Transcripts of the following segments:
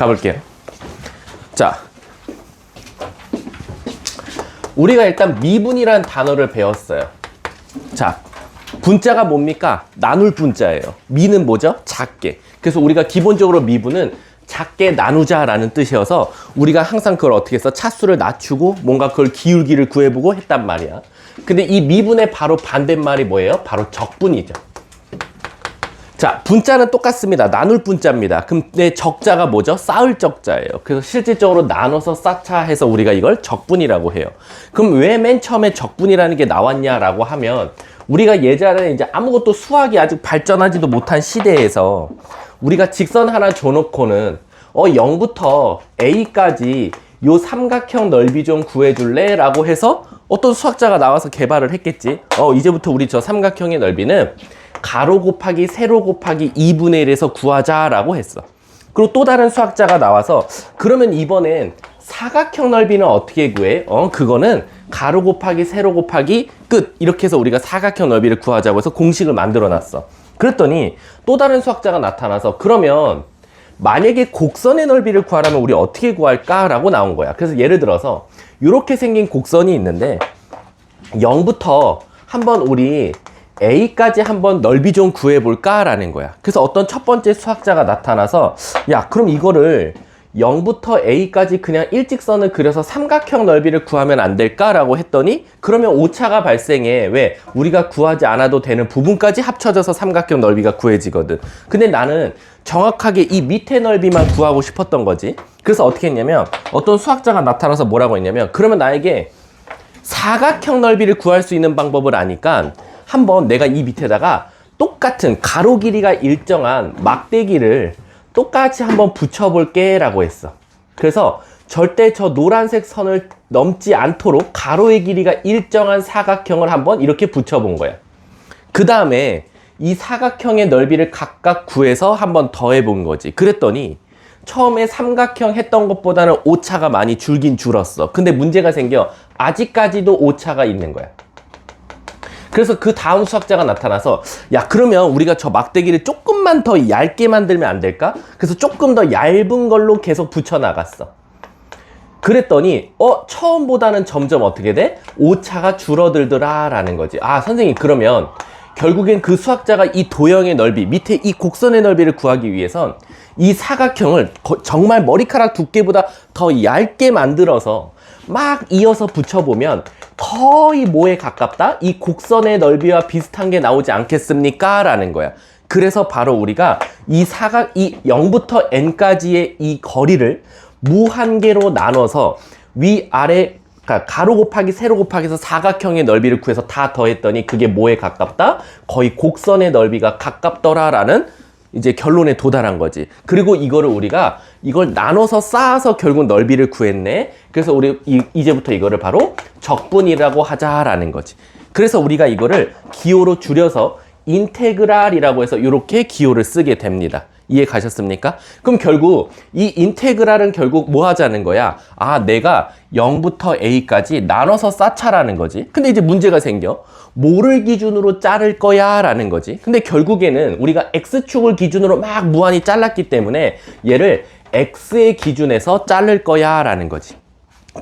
가볼게요. 자, 우리가 일단 미분이라는 단어를 배웠어요. 자, 분자가 뭡니까? 나눌 분자예요. 미는 뭐죠? 작게. 그래서 우리가 기본적으로 미분은 작게 나누자라는 뜻이어서 우리가 항상 그걸 어떻게 해서 차수를 낮추고 뭔가 그걸 기울기를 구해보고 했단 말이야. 근데 이 미분의 바로 반대말이 뭐예요? 바로 적분이죠. 자, 분자는 똑같습니다. 나눌 분자입니다. 근데 적자가 뭐죠? 쌓을 적자예요. 그래서 실질적으로 나눠서 쌓자 해서 우리가 이걸 적분이라고 해요. 그럼 왜 맨 처음에 적분이라는 게 나왔냐라고 하면 우리가 예전에 이제 아무것도 수학이 아직 발전하지도 못한 시대에서 우리가 직선 하나 줘놓고는 0부터 A까지 요 삼각형 넓이 좀 구해줄래? 라고 해서 어떤 수학자가 나와서 개발을 했겠지. 이제부터 우리 저 삼각형의 넓이는 가로 곱하기 세로 곱하기 2분의 1에서 구하자라고 했어. 그리고 또 다른 수학자가 나와서 그러면 이번엔 사각형 넓이는 어떻게 구해? 그거는 가로 곱하기 세로 곱하기 끝 이렇게 해서 우리가 사각형 넓이를 구하자고 해서 공식을 만들어 놨어. 그랬더니 또 다른 수학자가 나타나서 그러면 만약에 곡선의 넓이를 구하려면 우리 어떻게 구할까? 라고 나온 거야. 그래서 예를 들어서 이렇게 생긴 곡선이 있는데 0부터 한번 우리 A까지 한번 넓이 좀 구해볼까? 라는 거야. 그래서 어떤 첫 번째 수학자가 나타나서 야, 그럼 이거를 0부터 A까지 그냥 일직선을 그려서 삼각형 넓이를 구하면 안 될까? 라고 했더니 그러면 오차가 발생해. 왜? 우리가 구하지 않아도 되는 부분까지 합쳐져서 삼각형 넓이가 구해지거든. 근데 나는 정확하게 이 밑에 넓이만 구하고 싶었던 거지. 그래서 어떻게 했냐면 어떤 수학자가 나타나서 뭐라고 했냐면 그러면 나에게 사각형 넓이를 구할 수 있는 방법을 아니까 한번 내가 이 밑에다가 똑같은 가로 길이가 일정한 막대기를 똑같이 한번 붙여볼게 라고 했어. 그래서 절대 저 노란색 선을 넘지 않도록 가로의 길이가 일정한 사각형을 한번 이렇게 붙여본 거야. 그 다음에 이 사각형의 넓이를 각각 구해서 한번 더해본 거지. 그랬더니 처음에 삼각형 했던 것보다는 오차가 많이 줄긴 줄었어. 근데 문제가 생겨. 아직까지도 오차가 있는 거야. 그래서 그 다음 수학자가 나타나서 야, 그러면 우리가 저 막대기를 조금만 더 얇게 만들면 안 될까? 그래서 조금 더 얇은 걸로 계속 붙여나갔어. 그랬더니 처음보다는 점점 어떻게 돼? 오차가 줄어들더라 라는 거지. 아, 선생님, 그러면 결국엔 그 수학자가 이 도형의 넓이, 밑에 이 곡선의 넓이를 구하기 위해선 이 사각형을 정말 머리카락 두께보다 더 얇게 만들어서 막 이어서 붙여보면 거의 뭐에 가깝다? 이 곡선의 넓이와 비슷한 게 나오지 않겠습니까? 라는 거야. 그래서 바로 우리가 이 0부터 n까지의 이 거리를 무한계로 나눠서 위아래 가로 곱하기 세로 곱하기 해서 사각형의 넓이를 구해서 다 더했더니 그게 뭐에 가깝다? 거의 곡선의 넓이가 가깝더라라는 이제 결론에 도달한 거지. 그리고 이걸 나눠서 쌓아서 결국 넓이를 구했네. 그래서 우리 이제부터 이거를 바로 적분이라고 하자라는 거지. 그래서 우리가 이거를 기호로 줄여서 인테그랄이라고 해서 이렇게 기호를 쓰게 됩니다. 이해 가셨습니까? 그럼 결국 이 인테그랄은 결국 뭐 하자는 거야? 아, 내가 0부터 A까지 나눠서 쌓자라는 거지. 근데 이제 문제가 생겨. 뭐를 기준으로 자를 거야? 라는 거지. 근데 결국에는 우리가 X축을 기준으로 막 무한히 잘랐기 때문에 얘를 X의 기준에서 자를 거야? 라는 거지.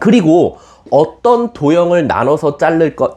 그리고 어떤 도형을 나눠서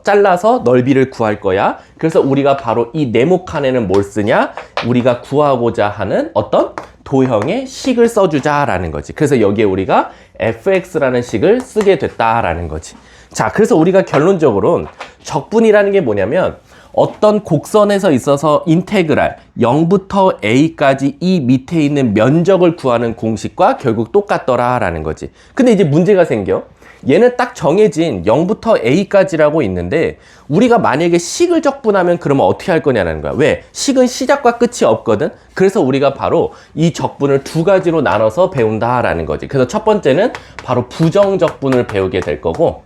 잘라서 넓이를 구할 거야? 그래서 우리가 바로 이 네모칸에는 뭘 쓰냐? 우리가 구하고자 하는 어떤 도형의 식을 써주자라는 거지. 그래서 여기에 우리가 fx라는 식을 쓰게 됐다라는 거지. 자, 그래서 우리가 결론적으로는 적분이라는 게 뭐냐면 어떤 곡선에서 있어서 인테그랄 0부터 a까지 이 밑에 있는 면적을 구하는 공식과 결국 똑같더라라는 거지. 근데 이제 문제가 생겨. 얘는 딱 정해진 0부터 a까지라고 있는데 우리가 만약에 식을 적분하면 그러면 어떻게 할 거냐는 거야. 왜? 식은 시작과 끝이 없거든. 그래서 우리가 바로 이 적분을 두 가지로 나눠서 배운다라는 거지. 그래서 첫 번째는 바로 부정적분을 배우게 될 거고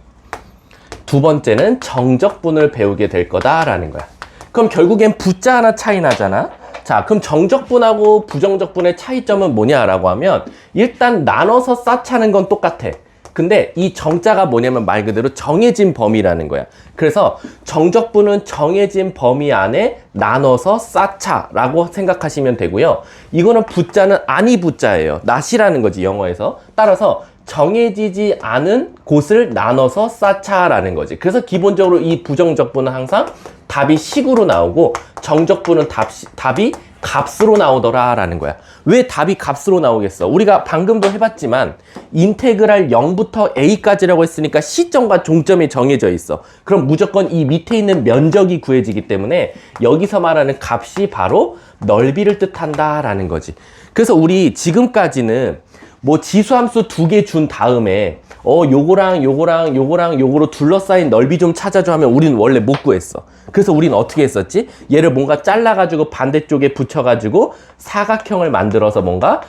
두 번째는 정적분을 배우게 될 거다라는 거야. 그럼 결국엔 부자 하나 차이 나잖아. 자, 그럼 정적분하고 부정적분의 차이점은 뭐냐라고 하면 일단 나눠서 쌓자는 건 똑같아. 근데 이 정자가 뭐냐면 말 그대로 정해진 범위라는 거야. 그래서 정적분은 정해진 범위 안에 나눠서 쌓자라고 생각하시면 되고요. 이거는 부자는 아니 부자예요. not이라는 거지, 영어에서. 따라서 정해지지 않은 곳을 나눠서 쌓자라는 거지. 그래서 기본적으로 이 부정적분은 항상 답이 식으로 나오고 정적분은 답이 값으로 나오더라 라는 거야. 왜 답이 값으로 나오겠어? 우리가 방금도 해봤지만 인테그랄 0부터 a까지라고 했으니까 시점과 종점이 정해져 있어. 그럼 무조건 이 밑에 있는 면적이 구해지기 때문에 여기서 말하는 값이 바로 넓이를 뜻한다 라는 거지. 그래서 우리 지금까지는 뭐 지수함수 2개 준 다음에 요거랑 요거랑 요거랑 요거로 둘러싸인 넓이 좀 찾아줘 하면 우리는 원래 못 구했어. 그래서 우리는 어떻게 했었지? 얘를 뭔가 잘라가지고 반대쪽에 붙여가지고 사각형을 만들어서 뭔가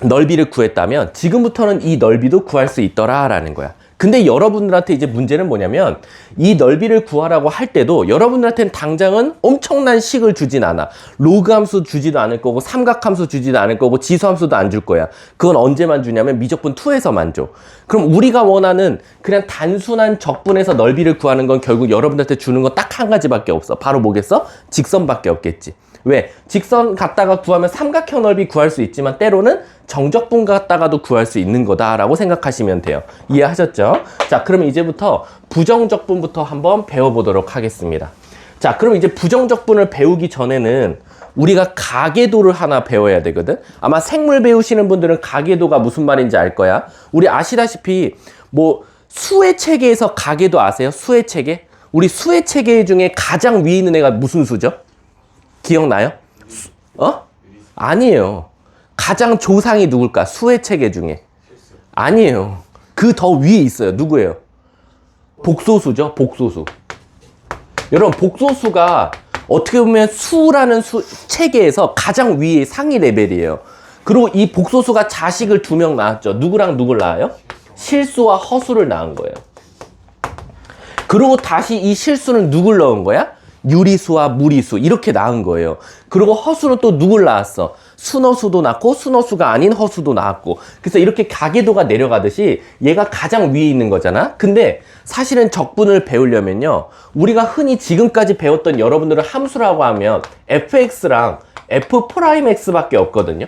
넓이를 구했다면 지금부터는 이 넓이도 구할 수 있더라 라는 거야. 근데 여러분들한테 이제 문제는 뭐냐면 이 넓이를 구하라고 할 때도 여러분들한테는 당장은 엄청난 식을 주진 않아. 로그 함수 주지도 않을 거고 삼각 함수 주지도 않을 거고 지수 함수도 안 줄 거야. 그건 언제만 주냐면 미적분 2에서만 줘. 그럼 우리가 원하는 그냥 단순한 적분에서 넓이를 구하는 건 결국 여러분들한테 주는 건 딱 한 가지밖에 없어. 바로 뭐겠어? 직선밖에 없겠지. 왜? 직선 갖다가 구하면 삼각형 넓이 구할 수 있지만 때로는 정적분 갖다가도 구할 수 있는 거다라고 생각하시면 돼요. 이해하셨죠? 자, 그럼 이제부터 부정적분부터 한번 배워보도록 하겠습니다. 자, 그럼 이제 부정적분을 배우기 전에는 우리가 가계도를 하나 배워야 되거든? 아마 생물 배우시는 분들은 가계도가 무슨 말인지 알 거야. 우리 아시다시피 뭐 수의 체계에서 가계도 아세요? 수의 체계? 우리 수의 체계 중에 가장 위에 있는 애가 무슨 수죠? 기억나요? 아니에요. 가장 조상이 누굴까? 수의 체계 중에. 아니에요. 그 더 위에 있어요. 누구예요? 복소수죠. 복소수. 여러분, 복소수가 어떻게 보면 수라는 체계에서 가장 위에 상위 레벨이에요. 그리고 이 복소수가 자식을 2명 낳았죠. 누구랑 누굴 낳아요? 실수와 허수를 낳은 거예요. 그리고 다시 이 실수는 누굴 넣은 거야? 유리수와 무리수 이렇게 낳은 거예요. 그리고 허수는 또 누굴 낳았어? 순허수도 낳고 순허수가 아닌 허수도 낳았고. 그래서 이렇게 가계도가 내려가듯이 얘가 가장 위에 있는 거잖아. 근데 사실은 적분을 배우려면요, 우리가 흔히 지금까지 배웠던 여러분들은 함수라고 하면 fx랑 f'x 밖에 없거든요.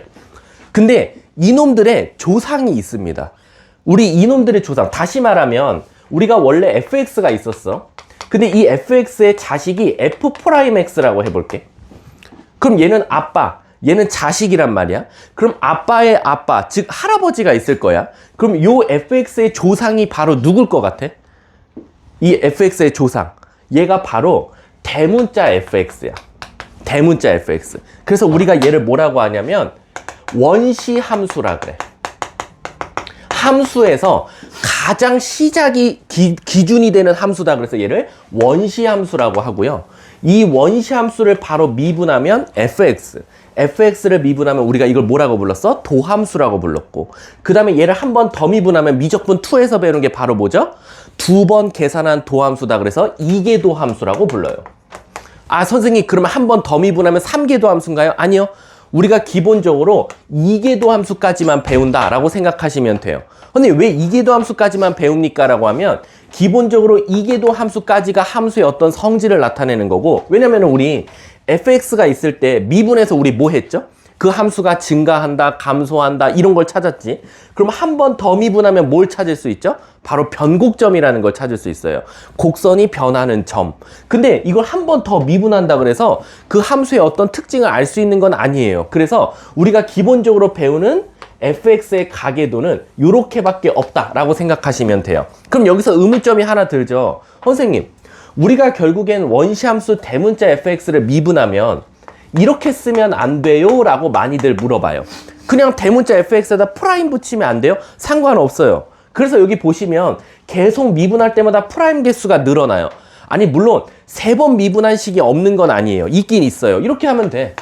근데 이놈들의 조상이 있습니다. 우리 이놈들의 조상, 다시 말하면 우리가 원래 fx가 있었어. 근데 이 fx의 자식이 f'x라고 해볼게. 그럼 얘는 아빠, 얘는 자식이란 말이야. 그럼 아빠의 아빠, 즉 할아버지가 있을 거야. 그럼 요 fx의 조상이 바로 누굴 것 같아? 이 fx의 조상, 얘가 바로 대문자 fx야. 대문자 fx. 그래서 우리가 얘를 뭐라고 하냐면 원시 함수라 그래. 함수에서 가장 시작이 기준이 되는 함수다. 그래서 얘를 원시 함수라고 하고요. 이 원시 함수를 바로 미분하면 fx. fx를 미분하면 우리가 이걸 뭐라고 불렀어? 도함수라고 불렀고, 그 다음에 얘를 한 번 더 미분하면 미적분 2에서 배우는 게 바로 뭐죠? 2번 계산한 도함수다. 그래서 2개 도함수라고 불러요. 아, 선생님, 그러면 한 번 더 미분하면 3개 도함수인가요? 아니요. 우리가 기본적으로 2개 도함수까지만 배운다라고 생각하시면 돼요. 근데 왜 2개 도함수까지만 배웁니까? 라고 하면 기본적으로 2개 도함수까지가 함수의 어떤 성질을 나타내는 거고, 왜냐면 우리 fx가 있을 때 미분해서 우리 뭐 했죠? 그 함수가 증가한다, 감소한다 이런 걸 찾았지. 그럼 한 번 더 미분하면 뭘 찾을 수 있죠? 바로 변곡점이라는 걸 찾을 수 있어요. 곡선이 변하는 점. 근데 이걸 한 번 더 미분한다 그래서 그 함수의 어떤 특징을 알 수 있는 건 아니에요. 그래서 우리가 기본적으로 배우는 fx의 가계도는 요렇게밖에 없다라고 생각하시면 돼요. 그럼 여기서 의문점이 하나 들죠. 선생님, 우리가 결국엔 원시함수 대문자 fx를 미분하면 이렇게 쓰면 안 돼요? 라고 많이들 물어봐요. 그냥 대문자 fx에다 프라임 붙이면 안 돼요? 상관없어요. 그래서 여기 보시면 계속 미분할 때마다 프라임 개수가 늘어나요. 아니, 물론 3번 미분한 식이 없는 건 아니에요. 있긴 있어요. 이렇게 하면 돼.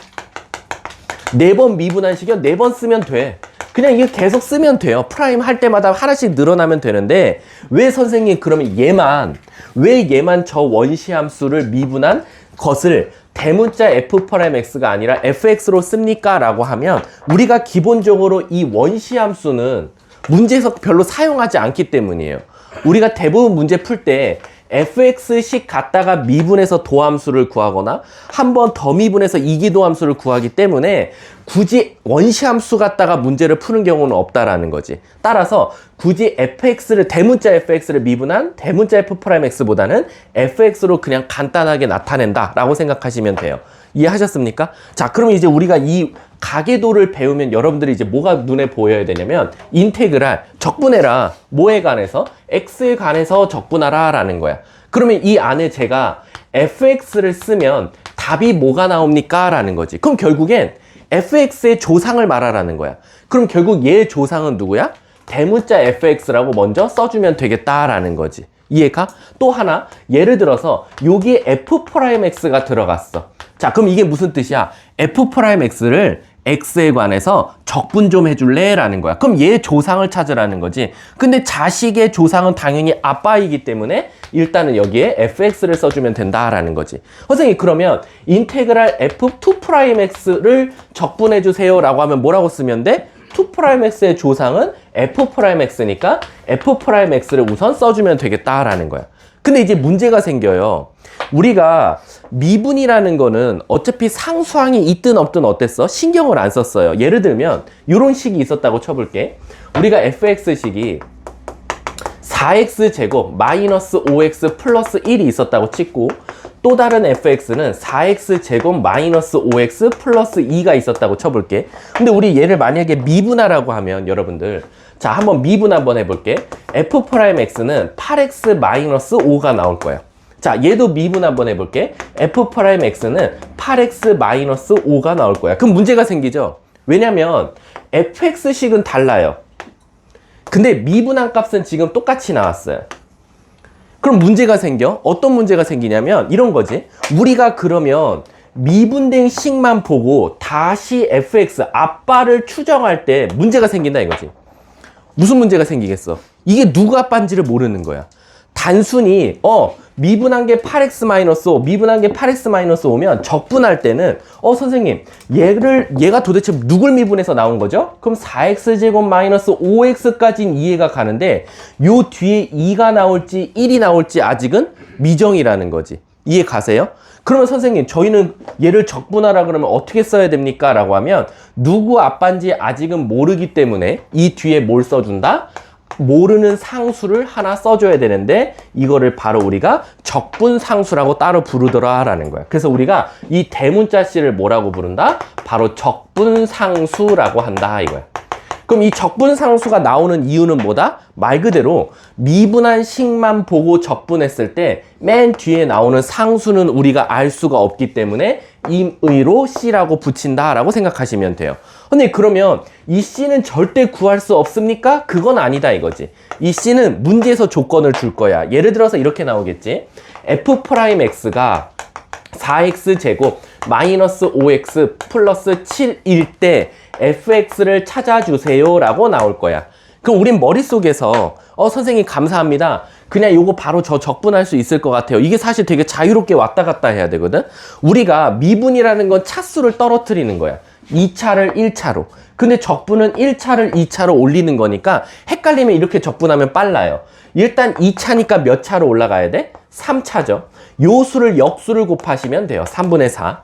4번 미분한 식이요? 4번 쓰면 돼. 그냥 이거 계속 쓰면 돼요. 프라임 할 때마다 하나씩 늘어나면 되는데, 왜 선생님 그러면 왜 얘만 저 원시함수를 미분한 것을 대문자 f'x가 아니라 fx로 씁니까? 라고 하면 우리가 기본적으로 이 원시함수는 문제에서 별로 사용하지 않기 때문이에요. 우리가 대부분 문제 풀 때 fx식 갖다가 미분해서 도함수를 구하거나 한 번 더 미분해서 이기도함수를 구하기 때문에 굳이 원시함수 갖다가 문제를 푸는 경우는 없다라는 거지. 따라서 굳이 fx를 대문자 fx를 미분한 대문자 f'x보다는 fx로 그냥 간단하게 나타낸다 라고 생각하시면 돼요. 이해하셨습니까? 자, 그럼 이제 우리가 이 가계도를 배우면 여러분들이 이제 뭐가 눈에 보여야 되냐면 인테그랄, 적분해라. 뭐에 관해서? x에 관해서 적분하라 라는 거야. 그러면 이 안에 제가 fx를 쓰면 답이 뭐가 나옵니까? 라는 거지. 그럼 결국엔 fx의 조상을 말하라는 거야. 그럼 결국 얘의 조상은 누구야? 대문자 fx라고 먼저 써주면 되겠다라는 거지. 이해가? 또 하나, 예를 들어서 여기에 f'x가 들어갔어. 자, 그럼 이게 무슨 뜻이야? f'x를 x에 관해서 적분 좀 해줄래? 라는 거야. 그럼 얘의 조상을 찾으라는 거지. 근데 자식의 조상은 당연히 아빠이기 때문에 일단은 여기에 fx를 써주면 된다라는 거지. 선생님, 그러면 인테그랄 f2'x를 적분해주세요 라고 하면 뭐라고 쓰면 돼? 2'x의 조상은 f'x니까 f'x를 우선 써주면 되겠다라는 거야. 근데 이제 문제가 생겨요. 우리가 미분이라는 거는 어차피 상수항이 있든 없든 어땠어? 신경을 안 썼어요. 예를 들면 이런 식이 있었다고 쳐볼게. 우리가 fx식이 4x제곱 마이너스 5x 플러스 1이 있었다고 치고 또 다른 fx는 4x제곱 마이너스 5x 플러스 2가 있었다고 쳐볼게. 근데 우리 얘를 만약에 미분하라고 하면 여러분들, 자, 한번 미분 한번 해볼게. f'x는 8x 마이너스 5가 나올 거야. 자, 얘도 미분 한번 해볼게. f'x는 8x 마이너스 5가 나올 거야. 그럼 문제가 생기죠? 왜냐면 fx식은 달라요. 근데 미분한 값은 지금 똑같이 나왔어요. 그럼 문제가 생겨. 어떤 문제가 생기냐면 이런 거지. 우리가 그러면 미분된 식만 보고 다시 fx, 아빠를 추정할 때 문제가 생긴다 이거지. 무슨 문제가 생기겠어? 이게 누구 아빠인지를 모르는 거야. 단순히 미분한 게 8x-5, 미분한 게 8x-5면 적분할 때는 선생님, 얘가 도대체 누굴 미분해서 나온 거죠? 그럼 4x제곱 마이너스 5x까지는 이해가 가는데 요 뒤에 2가 나올지 1이 나올지 아직은 미정이라는 거지. 이해 가세요? 그러면 선생님, 저희는 얘를 적분하라 그러면 어떻게 써야 됩니까? 라고 하면 누구 아빠인지 아직은 모르기 때문에 이 뒤에 뭘 써준다? 모르는 상수를 하나 써줘야 되는데 이거를 바로 우리가 적분상수라고 따로 부르더라라는 거야. 그래서 우리가 이 대문자 C를 뭐라고 부른다? 바로 적분상수라고 한다 이거야. 그럼 이 적분상수가 나오는 이유는 뭐다? 말 그대로 미분한 식만 보고 적분했을 때 맨 뒤에 나오는 상수는 우리가 알 수가 없기 때문에 임의로 C라고 붙인다라고 생각하시면 돼요. 근데 그러면 이 C는 절대 구할 수 없습니까? 그건 아니다 이거지. 이 C는 문제에서 조건을 줄 거야. 예를 들어서 이렇게 나오겠지. f'x가 4x제곱 마이너스 5x 플러스 7일 때 fx를 찾아주세요 라고 나올 거야. 그럼 우린 머릿속에서 선생님 감사합니다. 그냥 요거 바로 저 적분할 수 있을 것 같아요. 이게 사실 되게 자유롭게 왔다 갔다 해야 되거든. 우리가 미분이라는 건 차수를 떨어뜨리는 거야. 2차를 1차로. 근데 적분은 1차를 2차로 올리는 거니까 헷갈리면 이렇게 적분하면 빨라요. 일단 2차니까 몇 차로 올라가야 돼? 3차죠. 요 수를 역수를 곱하시면 돼요. 3분의 4.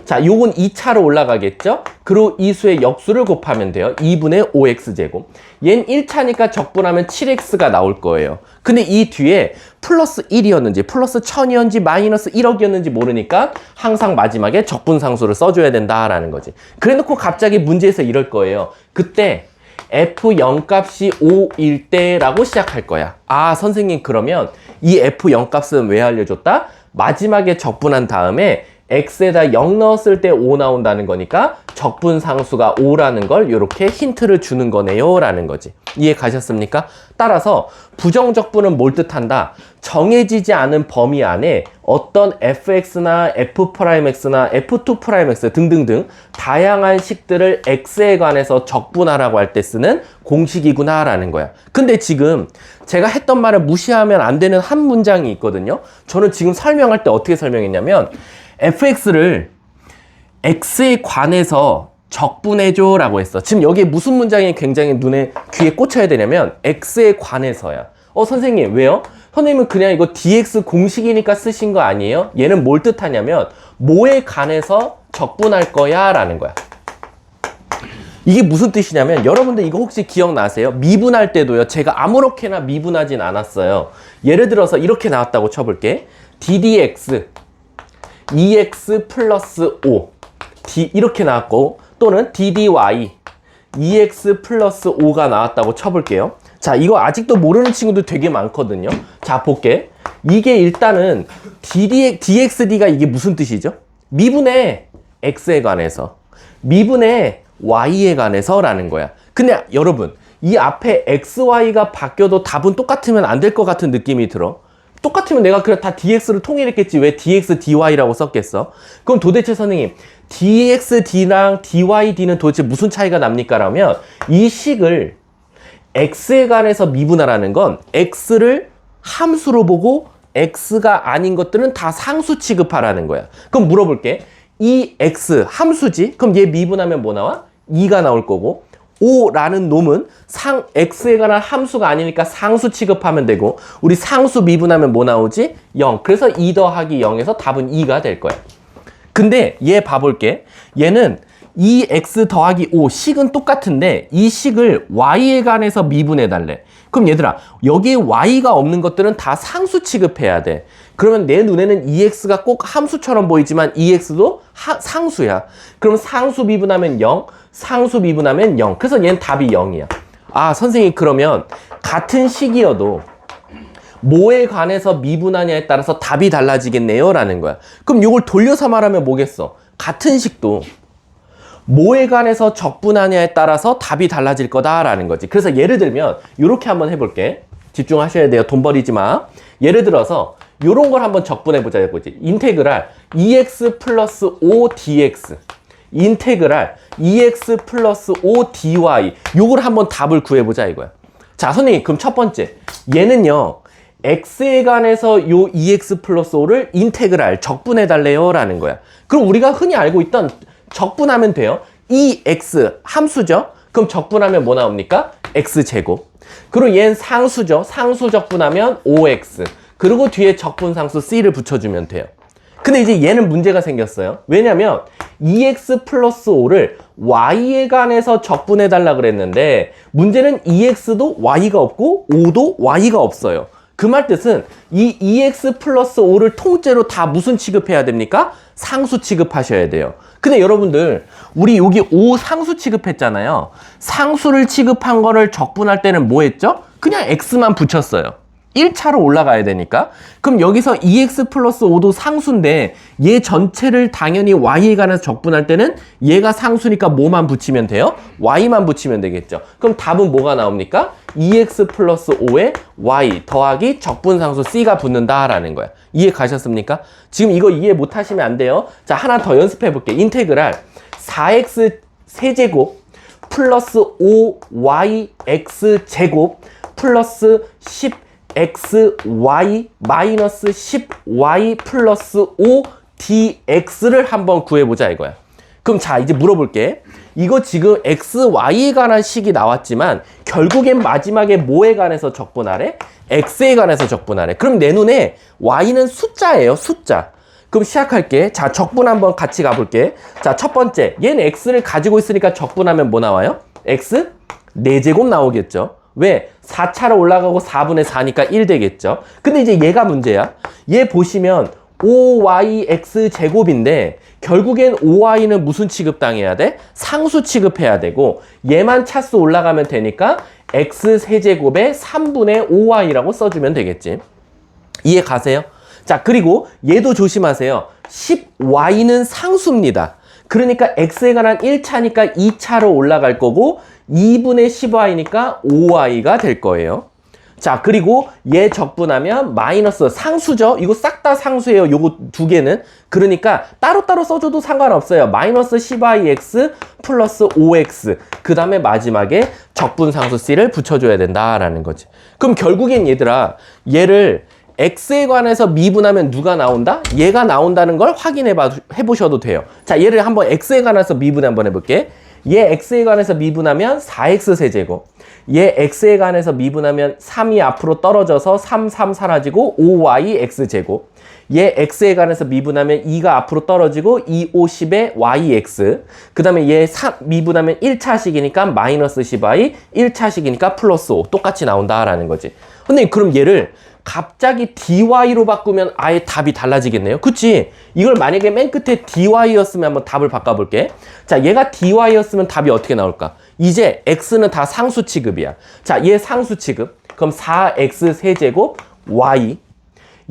자, 요건 2차로 올라가겠죠? 그리고 이 수의 역수를 곱하면 돼요. 2분의 5x제곱. 얘는 1차니까 적분하면 7x가 나올 거예요. 근데 이 뒤에 플러스 1이었는지 플러스 1000이었는지 마이너스 1억이었는지 모르니까 항상 마지막에 적분상수를 써줘야 된다라는 거지. 그래놓고 갑자기 문제에서 이럴 거예요. 그때 f0 값이 5일 때라고 시작할 거야. 아, 선생님, 그러면 이 f0 값은 왜 알려줬다? 마지막에 적분한 다음에 x에다 0 넣었을 때 5 나온다는 거니까 적분상수가 5라는 걸 이렇게 힌트를 주는 거네요 라는 거지. 이해 가셨습니까? 따라서 부정적분은 뭘 뜻한다? 정해지지 않은 범위 안에 어떤 fx나 f'x나 f2'x 등등등 다양한 식들을 x에 관해서 적분하라고 할 때 쓰는 공식이구나 라는 거야. 근데 지금 제가 했던 말을 무시하면 안 되는 한 문장이 있거든요. 저는 지금 설명할 때 어떻게 설명했냐면 fx를 x에 관해서 적분해줘 라고 했어. 지금 여기에 무슨 문장이 굉장히 눈에 귀에 꽂혀야 되냐면 x에 관해서야. 선생님 왜요? 선생님은 그냥 이거 dx 공식이니까 쓰신 거 아니에요? 얘는 뭘 뜻하냐면 뭐에 관해서 적분할 거야 라는 거야. 이게 무슨 뜻이냐면 여러분들 이거 혹시 기억나세요? 미분할 때도요, 제가 아무렇게나 미분하진 않았어요. 예를 들어서 이렇게 나왔다고 쳐볼게. ddx 2x 플러스 5 이렇게 나왔고, 또는 ddy 2x 플러스 5가 나왔다고 쳐볼게요. 자, 이거 아직도 모르는 친구들 되게 많거든요. 자, 볼게. 이게 일단은 dxd가 이게 무슨 뜻이죠? 미분의 x에 관해서, 미분의 y에 관해서 라는 거야. 근데 여러분, 이 앞에 x, y가 바뀌어도 답은 똑같으면 안 될 것 같은 느낌이 들어. 똑같으면 내가 그냥 다 dx를 통일했겠지. 왜 dx, dy라고 썼겠어? 그럼 도대체 선생님, dx, d랑 dy, d는 도대체 무슨 차이가 납니까? 라면 이 식을 x에 관해서 미분하라는 건 x를 함수로 보고 x가 아닌 것들은 다 상수 취급하라는 거야. 그럼 물어볼게. 이 x 함수지? 그럼 얘 미분하면 뭐 나와? 2가 나올 거고, 5라는 놈은 x에 관한 함수가 아니니까 상수 취급하면 되고, 우리 상수 미분하면 뭐 나오지? 0. 그래서 2 더하기 0에서 답은 2가 될 거야. 근데 얘 봐볼게. 얘는 2x 더하기 5 식은 똑같은데 이 식을 y에 관해서 미분해 달래. 그럼 얘들아, 여기에 y가 없는 것들은 다 상수 취급해야 돼. 그러면 내 눈에는 2x가 꼭 함수처럼 보이지만 2x도 상수야. 그럼 상수 미분하면 0, 상수 미분하면 0. 그래서 얘는 답이 0이야. 아, 선생님 그러면 같은 식이어도 뭐에 관해서 미분하냐에 따라서 답이 달라지겠네요 라는 거야. 그럼 이걸 돌려서 말하면 뭐겠어? 같은 식도 뭐에 관해서 적분하냐에 따라서 답이 달라질 거다라는 거지. 그래서 예를 들면 이렇게 한번 해볼게. 집중하셔야 돼요. 돈 버리지 마. 예를 들어서 이런 걸 한번 적분해보자 이거지. 인테그랄 2x 플러스 5dx, 인테그랄 2x 플러스 5dy, 요걸 한번 답을 구해보자 이거야. 자, 선생님 그럼 첫 번째 얘는요, x에 관해서 요 2x 플러스 5를 인테그랄 적분해달래요 라는 거야. 그럼 우리가 흔히 알고 있던 적분하면 돼요. 이 x 함수죠. 그럼 적분하면 뭐 나옵니까? x제곱. 그리고 얘는 상수죠. 상수 적분하면 5x. 그리고 뒤에 적분상수 c를 붙여주면 돼요. 근데 이제 얘는 문제가 생겼어요. 왜냐면 2x 플러스 5를 y에 관해서 적분해달라 그랬는데 문제는 2x도 y가 없고 5도 y가 없어요. 그 말 뜻은 이 2x 플러스 5를 통째로 다 무슨 취급해야 됩니까? 상수 취급하셔야 돼요. 근데 여러분들 우리 여기 5 상수 취급했잖아요. 상수를 취급한 거를 적분할 때는 뭐 했죠? 그냥 x만 붙였어요. 1차로 올라가야 되니까. 그럼 여기서 2x 플러스 5도 상수인데 얘 전체를 당연히 y에 관해서 적분할 때는 얘가 상수니까 뭐만 붙이면 돼요? y만 붙이면 되겠죠. 그럼 답은 뭐가 나옵니까? 2x 플러스 5에 y 더하기 적분상수 c가 붙는다라는 거야. 이해 가셨습니까? 지금 이거 이해 못 하시면 안 돼요. 자, 하나 더 연습해 볼게. 인테그랄 4x 세제곱 플러스 5yx 제곱 플러스 10xy 마이너스 10y 플러스 5dx를 한번 구해보자 이거야. 그럼 자, 이제 물어볼게. 이거 지금 x, y에 관한 식이 나왔지만 결국엔 마지막에 뭐에 관해서 적분하래? x에 관해서 적분하래. 그럼 내 눈에 y는 숫자예요, 숫자. 그럼 시작할게. 자, 적분 한번 같이 가볼게. 자, 첫 번째, 얘는 x를 가지고 있으니까 적분하면 뭐 나와요? x 4제곱 나오겠죠. 왜? 4차로 올라가고 4분의 4니까 1 되겠죠. 근데 이제 얘가 문제야. 얘 보시면 5yx 제곱인데 결국엔 5y는 무슨 취급당해야 돼? 상수 취급해야 되고 얘만 차수 올라가면 되니까 x 세제곱에 3분의 5y라고 써주면 되겠지. 이해 가세요? 자, 그리고 얘도 조심하세요. 10y는 상수입니다. 그러니까 x에 관한 1차니까 2차로 올라갈 거고 2분의 10y니까 5y가 될 거예요. 자, 그리고 얘 적분하면 마이너스 상수죠. 이거 싹 다 상수예요. 요거 두 개는. 그러니까 따로따로 써줘도 상관없어요. 마이너스 10yx 플러스 5x. 그 다음에 마지막에 적분상수 c를 붙여줘야 된다라는 거지. 그럼 결국엔 얘들아, 얘를 x에 관해서 미분하면 누가 나온다? 얘가 나온다는 걸 해보셔도 돼요. 자, 얘를 한번 x에 관해서 미분 한번 해볼게. 얘 x에 관해서 미분하면 4x 세제곱. 얘 x에 관해서 미분하면 3이 앞으로 떨어져서 3 사라지고 5y x제곱. 얘 x에 관해서 미분하면 2가 앞으로 떨어지고 2, 5, 10에 yx. 그 다음에 얘 미분하면 1차식이니까 마이너스 10y, 1차식이니까 플러스 5. 똑같이 나온다라는 거지. 근데 그럼 얘를 갑자기 dy로 바꾸면 아예 답이 달라지겠네요. 그치? 이걸 만약에 맨 끝에 dy였으면 한번 답을 바꿔볼게. 자, 얘가 dy였으면 답이 어떻게 나올까? 이제 x는 다 상수 취급이야. 자, 얘 상수 취급. 그럼 4x 세제곱 y.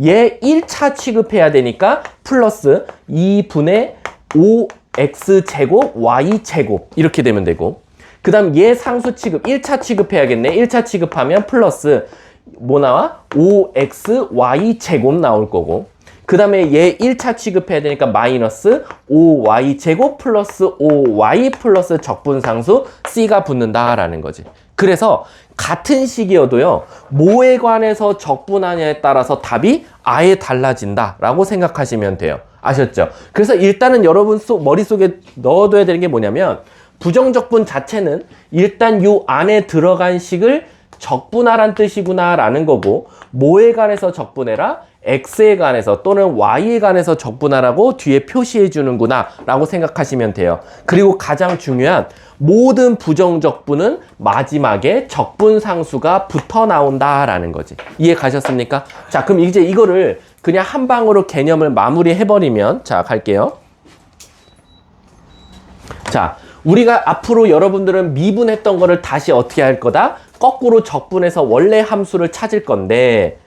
얘 1차 취급해야 되니까 플러스 2분의 5x 제곱 y 제곱 이렇게 되면 되고, 그 다음 얘 상수 취급 1차 취급해야겠네. 1차 취급하면 플러스 뭐 나와? 5xy 제곱 나올 거고, 그 다음에 얘 1차 취급해야 되니까 마이너스 5y 제곱 플러스 5y 플러스 적분상수 c가 붙는다라는 거지. 그래서 같은 식이어도요, 뭐에 관해서 적분하냐에 따라서 답이 아예 달라진다라고 생각하시면 돼요. 아셨죠? 그래서 일단은 여러분 머릿속에 넣어둬야 되는 게 뭐냐면, 부정적분 자체는 일단 요 안에 들어간 식을 적분하란 뜻이구나 라는 거고, 뭐에 관해서 적분해라? x에 관해서 또는 y에 관해서 적분하라고 뒤에 표시해 주는구나 라고 생각하시면 돼요. 그리고 가장 중요한 모든 부정적분은 마지막에 적분상수가 붙어 나온다 라는 거지. 이해 가셨습니까? 자, 그럼 이제 이거를 그냥 한 방으로 개념을 마무리 해버리면, 자, 갈게요. 자, 우리가 앞으로 여러분들은 미분했던 거를 다시 어떻게 할 거다? 거꾸로 적분해서 원래 함수를 찾을 건데,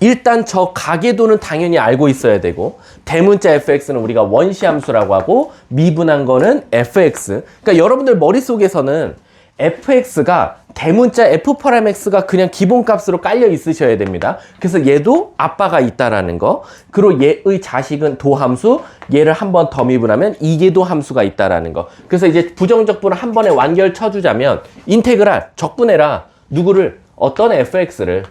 일단 저 가계도는 당연히 알고 있어야 되고, 대문자 fx는 우리가 원시함수라고 하고, 미분한 거는 fx. 그러니까 여러분들 머릿속에서는 fx가 대문자 f'(x가 그냥 기본값으로 깔려 있으셔야 됩니다. 그래서 얘도 아빠가 있다라는 거, 그리고 얘의 자식은 도함수, 얘를 한 번 더 미분하면 이계도 함수가 있다라는 거. 그래서 이제 부정적분을 한 번에 완결 쳐주자면, 인테그랄 적분해라. 누구를? 어떤 fx를.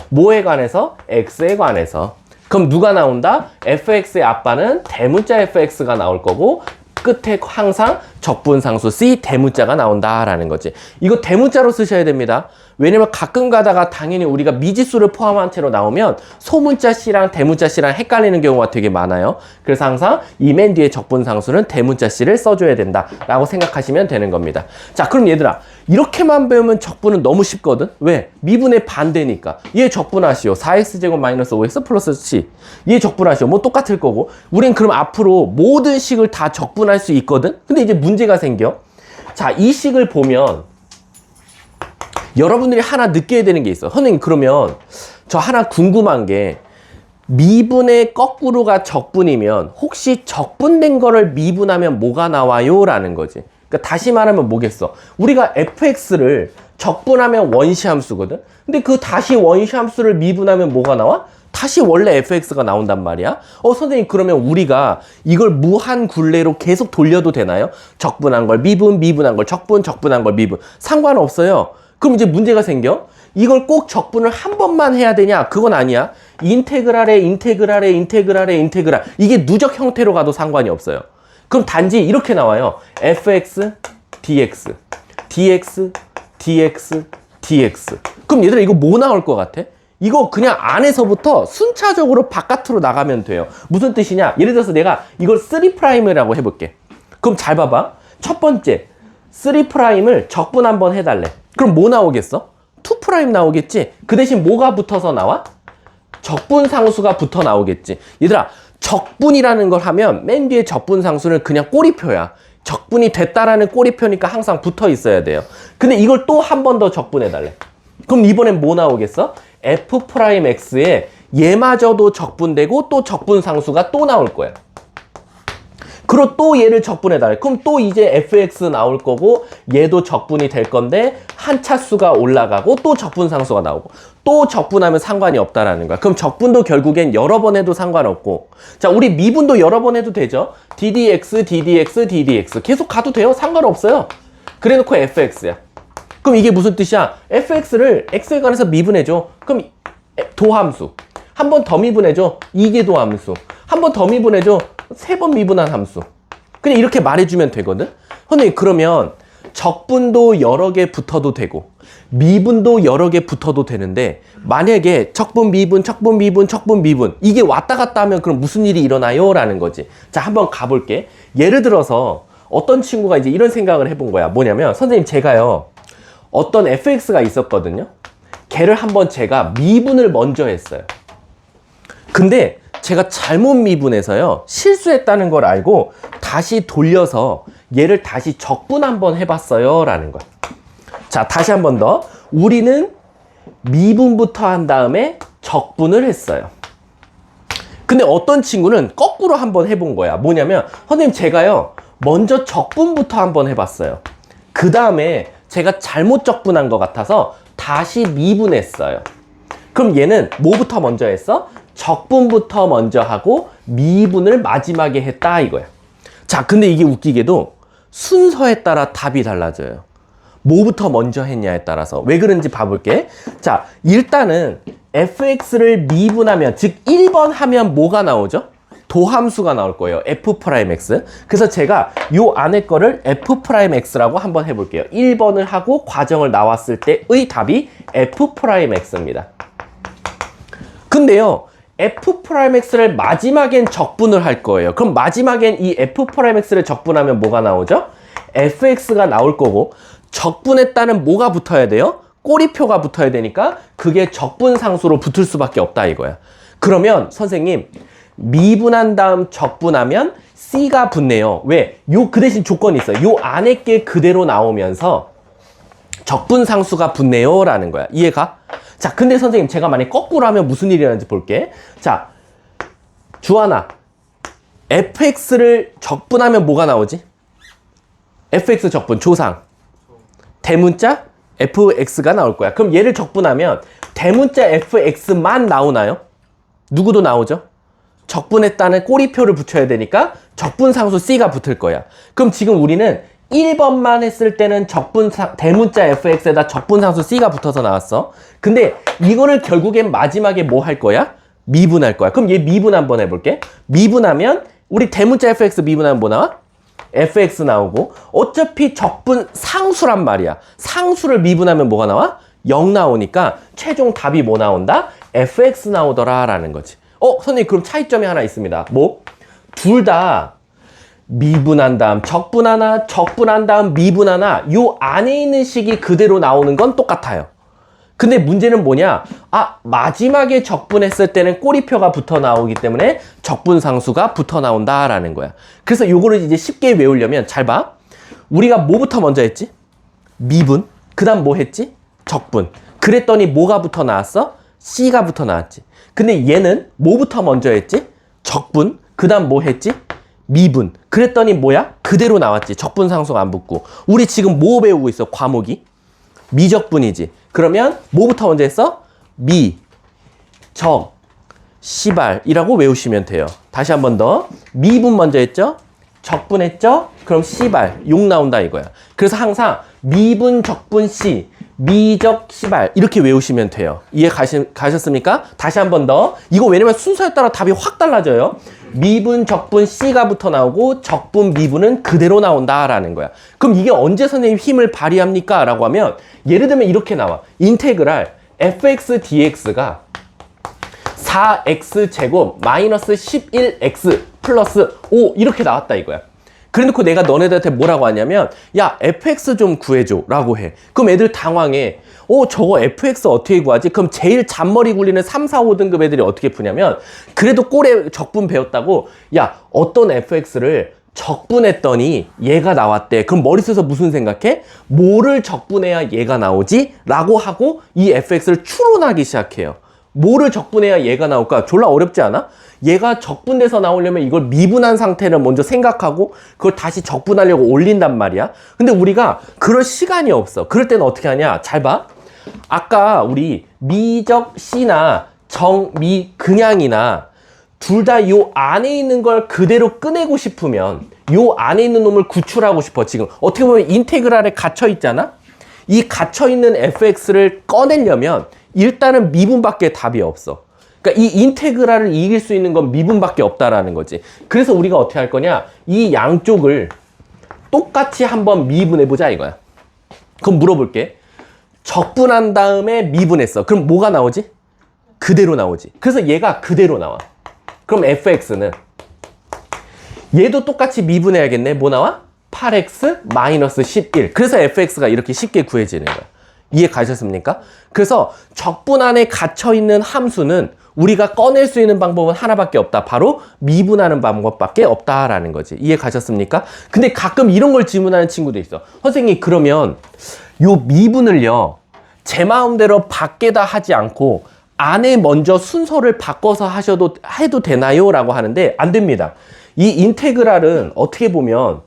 뭐에 관해서? x에 관해서. 그럼 누가 나온다? fx의 아빠는 대문자 fx가 나올 거고, 끝에 항상 적분상수 c 대문자가 나온다라는 거지. 이거 대문자로 쓰셔야 됩니다. 왜냐면 가끔 가다가 당연히 우리가 미지수를 포함한 채로 나오면 소문자 c랑 대문자 c랑 헷갈리는 경우가 되게 많아요. 그래서 항상 이 맨 뒤에 적분상수는 대문자 c를 써줘야 된다라고 생각하시면 되는 겁니다. 자, 그럼 얘들아, 이렇게만 배우면 적분은 너무 쉽거든. 왜? 미분의 반대니까. 얘 적분하시오. 4x제곱 마이너스 5x 플러스 c. 얘 적분하시오. 뭐 똑같을 거고. 우린 그럼 앞으로 모든 식을 다 적분할 수 있거든. 근데 이제 문제가 생겨. 자, 이 식을 보면 여러분들이 하나 느껴야 되는 게 있어. 선생님, 그러면 저 하나 궁금한 게, 미분의 거꾸로가 적분이면 혹시 적분된 거를 미분하면 뭐가 나와요? 라는 거지. 그러니까 다시 말하면 뭐겠어? 우리가 fx를 적분하면 원시함수거든. 근데 그 다시 원시함수를 미분하면 뭐가 나와? 다시 원래 fx가 나온단 말이야. 선생님, 그러면 우리가 이걸 무한 굴레로 계속 돌려도 되나요? 적분한 걸 미분, 미분한 걸 적분, 적분한 걸 미분. 상관없어요. 그럼 이제 문제가 생겨. 이걸 꼭 적분을 한 번만 해야 되냐? 그건 아니야. 인테그랄에 인테그랄에 인테그랄에 인테그랄. 이게 누적 형태로 가도 상관이 없어요. 그럼 단지 이렇게 나와요. fx, dx, dx, dx, dx. 그럼 얘들아, 이거 뭐 나올 것 같아? 이거 그냥 안에서부터 순차적으로 바깥으로 나가면 돼요. 무슨 뜻이냐? 예를 들어서 내가 이걸 3'이라고 해볼게. 그럼 잘 봐봐. 첫 번째, 3'을 적분 한번 해달래. 그럼 뭐 나오겠어? 2' 나오겠지? 그 대신 뭐가 붙어서 나와? 적분상수가 붙어 나오겠지. 얘들아, 적분이라는 걸 하면 맨 뒤에 적분상수는 그냥 꼬리표야. 적분이 됐다라는 꼬리표니까 항상 붙어 있어야 돼요. 근데 이걸 또 한 번 더 적분해달래. 그럼 이번엔 뭐 나오겠어? f'x에 얘마저도 적분되고 또 적분상수가 또 나올 거야. 그리고 또 얘를 적분해달래. 그럼 또 이제 fx 나올 거고, 얘도 적분이 될 건데 한 차수가 올라가고 또 적분상수가 나오고, 또 적분하면 상관이 없다라는 거야. 그럼 적분도 결국엔 여러 번 해도 상관없고, 자, 우리 미분도 여러 번 해도 되죠. ddx, ddx, ddx 계속 가도 돼요. 상관없어요. 그래놓고 fx야. 그럼 이게 무슨 뜻이야? fx를 x에 관해서 미분해줘. 그럼 도함수. 한 번 더 미분해줘. 이게 도함수. 한 번 더 미분해줘. 3번 미분한 함수. 그냥 이렇게 말해주면 되거든. 선생님 그러면 적분도 여러 개 붙어도 되고 미분도 여러 개 붙어도 되는데 만약에 적분 미분 적분 미분 적분 미분 이게 왔다 갔다 하면 그럼 무슨 일이 일어나요? 라는 거지. 자, 한번 가볼게. 예를 들어서 어떤 친구가 이제 이런 생각을 해본 거야. 뭐냐면 선생님 제가요 어떤 fx가 있었거든요. 걔를 한번 제가 미분을 먼저 했어요. 근데 제가 잘못 미분해서요 실수했다는 걸 알고 다시 돌려서 얘를 다시 적분 한번 해봤어요 라는 거야. 자, 다시 한 번 더. 우리는 미분부터 한 다음에 적분을 했어요. 근데 어떤 친구는 거꾸로 한번 해본 거야. 뭐냐면 선생님 제가요 먼저 적분부터 한번 해봤어요. 그 다음에 제가 잘못 적분한 것 같아서 다시 미분했어요. 그럼 얘는 뭐부터 먼저 했어? 적분부터 먼저 하고 미분을 마지막에 했다 이거야. 자, 근데 이게 웃기게도 순서에 따라 답이 달라져요. 뭐부터 먼저 했냐에 따라서. 왜 그런지 봐볼게. 자, 일단은 fx를 미분하면, 즉 1번 하면 뭐가 나오죠? 도함수가 나올 거예요. f'x. 그래서 제가 요 안에 거를 f'x라고 한번 해볼게요. 1번을 하고 과정을 나왔을 때의 답이 f'x입니다. 근데요, f'x를 마지막엔 적분을 할 거예요. 그럼 마지막엔 이 f'x를 적분하면 뭐가 나오죠? fx가 나올 거고, 적분했다는 뭐가 붙어야 돼요? 꼬리표가 붙어야 되니까 그게 적분상수로 붙을 수밖에 없다 이거야. 그러면 선생님 미분한 다음 적분하면 C가 붙네요. 왜? 그 대신 조건이 있어요. 요 안에 게 그대로 나오면서 적분상수가 붙네요 라는 거야. 이해가? 자, 근데 선생님 제가 만약 거꾸로 하면 무슨 일이 일어나는지 볼게. 자, 주하나 fx를 적분하면 뭐가 나오지? fx 적분 조상 대문자 fx가 나올 거야. 그럼 얘를 적분하면 대문자 fx만 나오나요? 누구도 나오죠? 적분했다는 꼬리표를 붙여야 되니까 적분상수 C가 붙을 거야. 그럼 지금 우리는 1번만 했을 때는 대문자 fx에다 적분상수 C가 붙어서 나왔어. 근데 이거를 결국엔 마지막에 뭐 할 거야? 미분할 거야. 그럼 얘 미분 한번 해볼게. 미분하면 우리 대문자 fx 미분하면 뭐 나와? fx 나오고, 어차피 적분 상수란 말이야. 상수를 미분하면 뭐가 나와? 0 나오니까 최종 답이 뭐 나온다? fx 나오더라 라는 거지. 선생님 그럼 차이점이 하나 있습니다. 뭐? 둘 다 미분한 다음 적분 하나, 적분한 다음 미분 하나, 요 안에 있는 식이 그대로 나오는 건 똑같아요. 근데 문제는 뭐냐? 마지막에 적분했을 때는 꼬리표가 붙어 나오기 때문에 적분상수가 붙어 나온다라는 거야. 그래서 요거를 이제 쉽게 외우려면 잘 봐. 우리가 뭐부터 먼저 했지? 미분. 그 다음 뭐 했지? 적분. 그랬더니 뭐가 붙어 나왔어? C가 붙어 나왔지. 근데 얘는 뭐부터 먼저 했지? 적분. 그 다음 뭐 했지? 미분. 그랬더니 뭐야? 그대로 나왔지. 적분상수가 안 붙고. 우리 지금 뭐 배우고 있어? 과목이? 미적분이지. 그러면 뭐부터 먼저 했어? 미, 적, 시발이라고 외우시면 돼요. 다시 한 번 더. 미분 먼저 했죠? 적분했죠? 그럼 시발, 욕 나온다 이거야. 그래서 항상 미분, 적분, 시, 미적, 시발 이렇게 외우시면 돼요. 이해 가셨습니까? 다시 한 번 더. 이거 왜냐면 순서에 따라 답이 확 달라져요. 미분, 적분, C가 붙어 나오고 적분, 미분은 그대로 나온다라는 거야. 그럼 이게 언제 선생님 힘을 발휘합니까? 라고 하면 예를 들면 이렇게 나와. 인테그랄 fx dx가 4x제곱 마이너스 11x 플러스 5 이렇게 나왔다 이거야. 그래놓고 내가 너네들한테 뭐라고 하냐면 야 fx 좀 구해줘 라고 해. 그럼 애들 당황해. 저거 fx 어떻게 구하지? 그럼 제일 잔머리 굴리는 3, 4, 5등급 애들이 어떻게 푸냐면 그래도 꼴에 적분 배웠다고 야 어떤 fx를 적분했더니 얘가 나왔대. 그럼 머릿속에서 무슨 생각해? 뭐를 적분해야 얘가 나오지? 라고 하고 이 fx를 추론하기 시작해요. 뭐를 적분해야 얘가 나올까? 졸라 어렵지 않아? 얘가 적분돼서 나오려면 이걸 미분한 상태를 먼저 생각하고 그걸 다시 적분하려고 올린단 말이야. 근데 우리가 그럴 시간이 없어. 그럴 때는 어떻게 하냐? 잘 봐. 아까 우리 미적 C나 정미 그냥이나 둘 다 요 안에 있는 걸 그대로 꺼내고 싶으면 요 안에 있는 놈을 구출하고 싶어. 지금 어떻게 보면 인테그랄에 갇혀 있잖아. 이 갇혀 있는 fx를 꺼내려면 일단은 미분밖에 답이 없어. 그러니까 이 인테그랄을 이길 수 있는 건 미분밖에 없다라는 거지. 그래서 우리가 어떻게 할 거냐? 이 양쪽을 똑같이 한번 미분해보자 이거야. 그럼 물어볼게. 적분한 다음에 미분했어. 그럼 뭐가 나오지? 그대로 나오지. 그래서 얘가 그대로 나와. 그럼 fx는 얘도 똑같이 미분해야겠네. 뭐 나와? 8x 마이너스 11. 그래서 fx가 이렇게 쉽게 구해지는 거야. 이해 가셨습니까? 그래서 적분 안에 갇혀있는 함수는 우리가 꺼낼 수 있는 방법은 하나밖에 없다. 바로 미분하는 방법밖에 없다라는 거지. 이해 가셨습니까? 근데 가끔 이런 걸 질문하는 친구도 있어. 선생님, 그러면 요 미분을요, 제 마음대로 밖에다 하지 않고 안에 먼저 순서를 바꿔서 해도 되나요? 라고 하는데 안 됩니다. 이 인테그랄은 어떻게 보면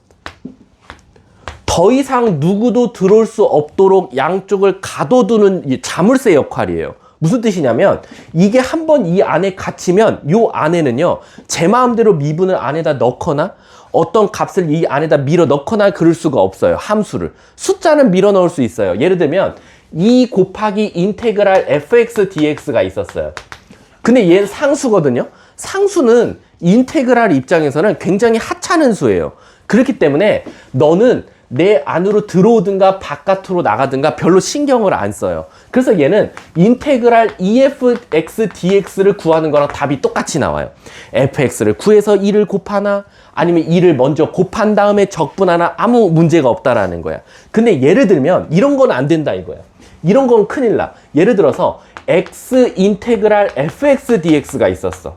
더 이상 누구도 들어올 수 없도록 양쪽을 가둬두는 자물쇠 역할이에요. 무슨 뜻이냐면 이게 한번 이 안에 갇히면 요 안에는요, 제 마음대로 미분을 안에다 넣거나 어떤 값을 이 안에다 밀어 넣거나 그럴 수가 없어요. 함수를. 숫자는 밀어 넣을 수 있어요. 예를 들면 2 곱하기 인테그랄 fx dx가 있었어요. 근데 얘는 상수거든요. 상수는 인테그랄 입장에서는 굉장히 하찮은 수예요. 그렇기 때문에 너는 내 안으로 들어오든가 바깥으로 나가든가 별로 신경을 안 써요. 그래서 얘는 인테그랄 efx dx를 구하는 거랑 답이 똑같이 나와요. fx를 구해서 2를 곱하나 아니면 2를 먼저 곱한 다음에 적분하나 아무 문제가 없다라는 거야. 근데 예를 들면 이런 건 안 된다 이거야. 이런 건 큰일 나. 예를 들어서 x 인테그랄 fx dx가 있었어.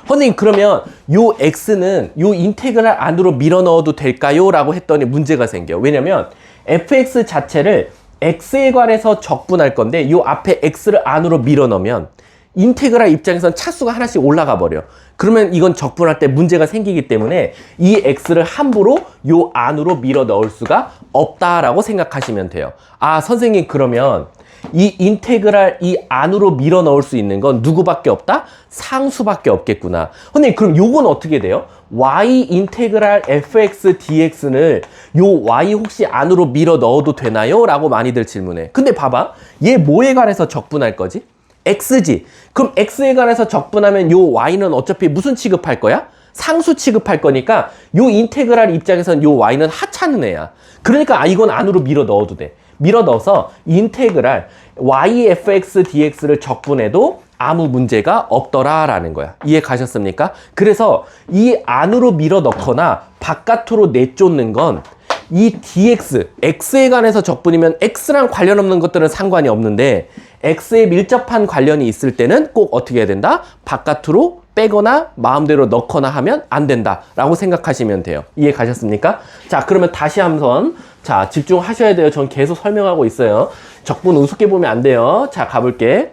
선생님, 그러면 요 x는 요 인테그랄 안으로 밀어 넣어도 될까요? 라고 했더니 문제가 생겨. 왜냐면 fx 자체를 x에 관해서 적분할 건데 요 앞에 x를 안으로 밀어 넣으면 인테그랄 입장에선 차수가 하나씩 올라가 버려. 그러면 이건 적분할 때 문제가 생기기 때문에 이 x를 함부로 요 안으로 밀어 넣을 수가 없다라고 생각하시면 돼요. 아, 선생님, 그러면 이 인테그랄 이 안으로 밀어 넣을 수 있는 건 누구밖에 없다? 상수밖에 없겠구나. 근데 그럼 요건 어떻게 돼요? y 인테그랄 fx dx를 요 y 혹시 안으로 밀어 넣어도 되나요? 라고 많이들 질문해. 근데 봐봐. 얘 뭐에 관해서 적분할 거지? x지. 그럼 x에 관해서 적분하면 요 y는 어차피 무슨 취급할 거야? 상수 취급할 거니까 요 인테그랄 입장에서는 요 y는 하찮은 애야. 그러니까 이건 안으로 밀어 넣어도 돼. 밀어 넣어서 인테그랄 yfx dx를 적분해도 아무 문제가 없더라라는 거야. 이해 가셨습니까? 그래서 이 안으로 밀어 넣거나 바깥으로 내쫓는 건 이 dx, x에 관해서 적분이면 x랑 관련 없는 것들은 상관이 없는데 x에 밀접한 관련이 있을 때는 꼭 어떻게 해야 된다? 바깥으로 빼거나 마음대로 넣거나 하면 안 된다라고 생각하시면 돼요. 이해 가셨습니까? 자, 그러면 다시 한번 자, 집중하셔야 돼요. 전 계속 설명하고 있어요. 적분 우습게 보면 안 돼요. 자, 가볼게.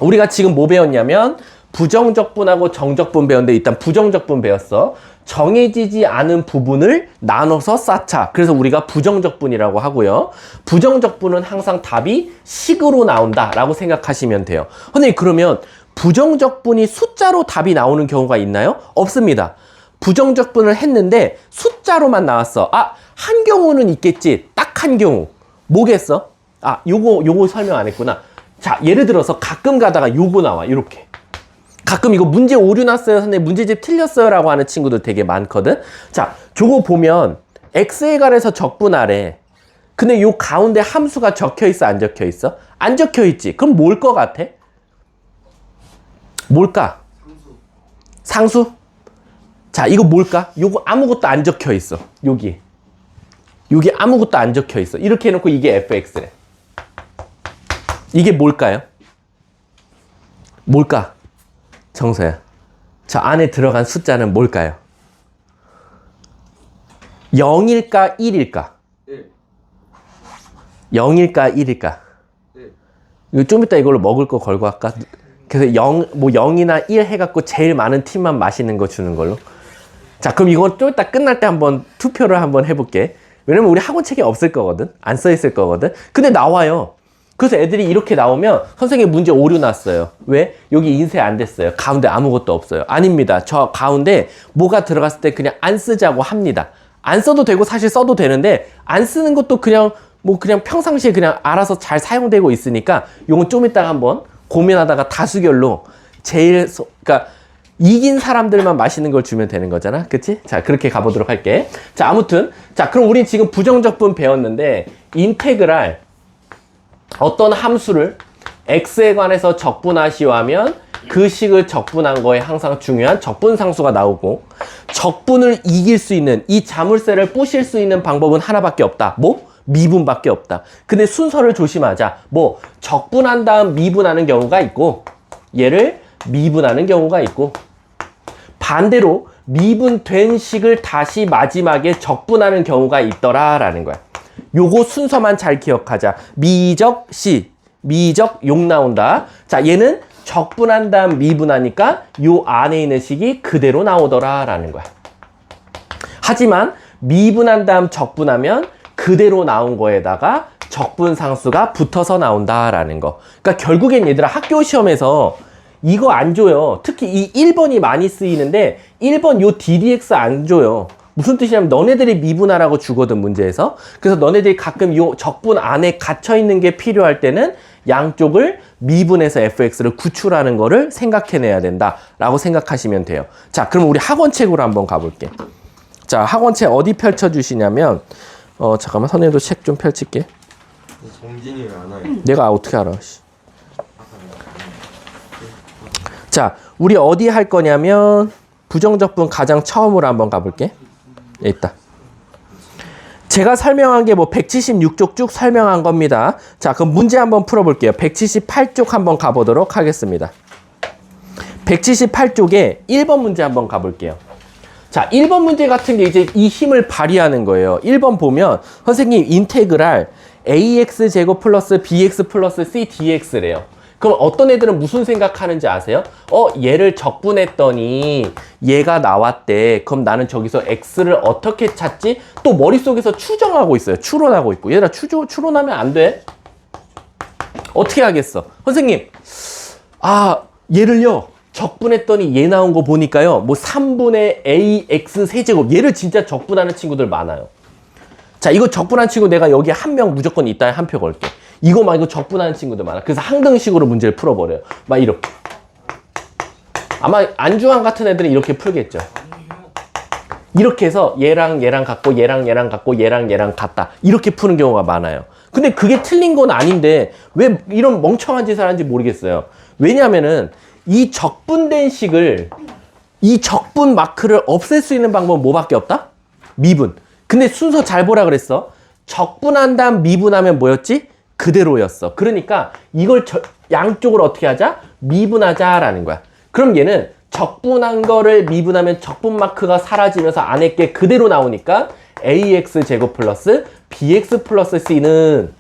우리가 지금 뭐 배웠냐면 부정적분하고 정적분 배웠는데 일단 부정적분 배웠어. 정해지지 않은 부분을 나눠서 쌓자. 그래서 우리가 부정적분이라고 하고요. 부정적분은 항상 답이 식으로 나온다라고 생각하시면 돼요. 근데 그러면 부정적분이 숫자로 답이 나오는 경우가 있나요? 없습니다. 부정적분을 했는데 숫자로만 나왔어. 아, 한 경우는 있겠지. 딱 한 경우. 뭐겠어? 아, 요거 설명 안 했구나. 자, 예를 들어서 가끔 가다가 요거 나와. 이렇게. 가끔 이거 문제 오류 났어요. 선생님 문제집 틀렸어요. 라고 하는 친구들 되게 많거든. 자, 저거 보면 x에 관해서 적분하래. 근데 요 가운데 함수가 적혀 있어? 안 적혀 있어? 안 적혀 있지. 그럼 뭘 것 같아? 뭘까? 상수? 자, 이거 뭘까? 요거 아무것도 안 적혀 있어. 여기 아무것도 안 적혀 있어. 이렇게 해놓고 이게 fx래. 이게 뭘까요? 뭘까? 정서야. 저 안에 들어간 숫자는 뭘까요? 0일까 1일까? 0일까 1일까? 이거 좀 이따 이걸로 먹을 거 걸고 할까? 그래서 0이나 1 해갖고 제일 많은 팀만 맛있는 거 주는 걸로. 자, 그럼 이건 좀 이따 끝날 때 한번 투표를 한번 해볼게. 왜냐면 우리 학원 책에 없을 거거든. 안 써 있을 거거든. 근데 나와요. 그래서 애들이 이렇게 나오면 선생님 문제 오류 났어요. 왜? 여기 인쇄 안 됐어요. 가운데 아무것도 없어요. 아닙니다. 저 가운데 뭐가 들어갔을 때 그냥 안 쓰자고 합니다. 안 써도 되고 사실 써도 되는데 안 쓰는 것도 그냥 뭐 그냥 평상시에 그냥 알아서 잘 사용되고 있으니까 요건 좀 이따가 한번 고민하다가 다수결로 그러니까 이긴 사람들만 맛있는 걸 주면 되는 거잖아. 그치? 자, 그렇게 가보도록 할게. 자, 아무튼. 자, 그럼 우린 지금 부정적분 배웠는데, 인테그랄 어떤 함수를 x에 관해서 적분하시오하면 그 식을 적분한 거에 항상 중요한 적분상수가 나오고, 적분을 이길 수 있는, 이 자물쇠를 부실 수 있는 방법은 하나밖에 없다. 뭐? 미분밖에 없다. 근데 순서를 조심하자. 뭐, 적분한 다음 미분하는 경우가 있고, 얘를 미분하는 경우가 있고, 반대로 미분된 식을 다시 마지막에 적분하는 경우가 있더라라는 거야. 요거 순서만 잘 기억하자. 미적 시, 미적 욕 나온다. 자, 얘는 적분한 다음 미분하니까 요 안에 있는 식이 그대로 나오더라라는 거야. 하지만 미분한 다음 적분하면 그대로 나온 거에다가 적분상수가 붙어서 나온다라는 거. 그러니까 결국엔 얘들아 학교 시험에서 이거 안 줘요. 특히 이 1번이 많이 쓰이는데 1번 요 ddx 안 줘요. 무슨 뜻이냐면 너네들이 미분하라고 주거든 문제에서. 그래서 너네들이 가끔 요 적분 안에 갇혀 있는 게 필요할 때는 양쪽을 미분해서 fx를 구출하는 거를 생각해내야 된다라고 생각하시면 돼요. 자, 그럼 우리 학원책으로 한번 가볼게. 자, 학원책 어디 펼쳐주시냐면 잠깐만 선생님도 책 좀 펼칠게. 정진이 왜 안 와요? 내가 어떻게 알아? 자, 우리 어디 할 거냐면 부정적분 가장 처음으로 한번 가볼게. 여기 있다. 제가 설명한 게 뭐 176쪽 쭉 설명한 겁니다. 자, 그럼 문제 한번 풀어볼게요. 178쪽 한번 가보도록 하겠습니다. 178쪽에 1번 문제 한번 가볼게요. 자, 1번 문제 같은 게 이제 이 힘을 발휘하는 거예요. 1번 보면 선생님 인테그랄 ax제곱 플러스 bx 플러스 c dx래요. 그럼 어떤 애들은 무슨 생각하는지 아세요? 얘를 적분했더니 얘가 나왔대. 그럼 나는 저기서 x를 어떻게 찾지? 또 머릿속에서 추정하고 있어요. 추론하고 있고. 얘들아 추론하면 안 돼. 어떻게 하겠어? 선생님, 얘를요 적분했더니 얘 나온 거 보니까요 뭐 3분의 ax 세제곱, 얘를 진짜 적분하는 친구들 많아요. 자, 이거 적분한 친구 내가 여기 한 명 무조건 있다 한 표 걸게. 이거 말고 적분하는 친구들 많아. 그래서 항등식으로 문제를 풀어버려요. 막 이렇게. 아마 안중환 같은 애들은 이렇게 풀겠죠. 이렇게 해서 얘랑 얘랑 같고 얘랑 얘랑 같고 얘랑 얘랑 같다. 이렇게 푸는 경우가 많아요. 근데 그게 틀린 건 아닌데 왜 이런 멍청한 짓을 하는지 모르겠어요. 왜냐면은 이 적분된 식을, 이 적분 마크를 없앨 수 있는 방법은 뭐밖에 없다? 미분. 근데 순서 잘 보라 그랬어. 적분한 다음 미분하면 뭐였지? 그대로였어. 그러니까 이걸 양쪽을 어떻게 하자? 미분하자라는 거야. 그럼 얘는 적분한 거를 미분하면 적분 마크가 사라지면서 안에 게 그대로 나오니까 ax 제곱 플러스 bx 플러스 c는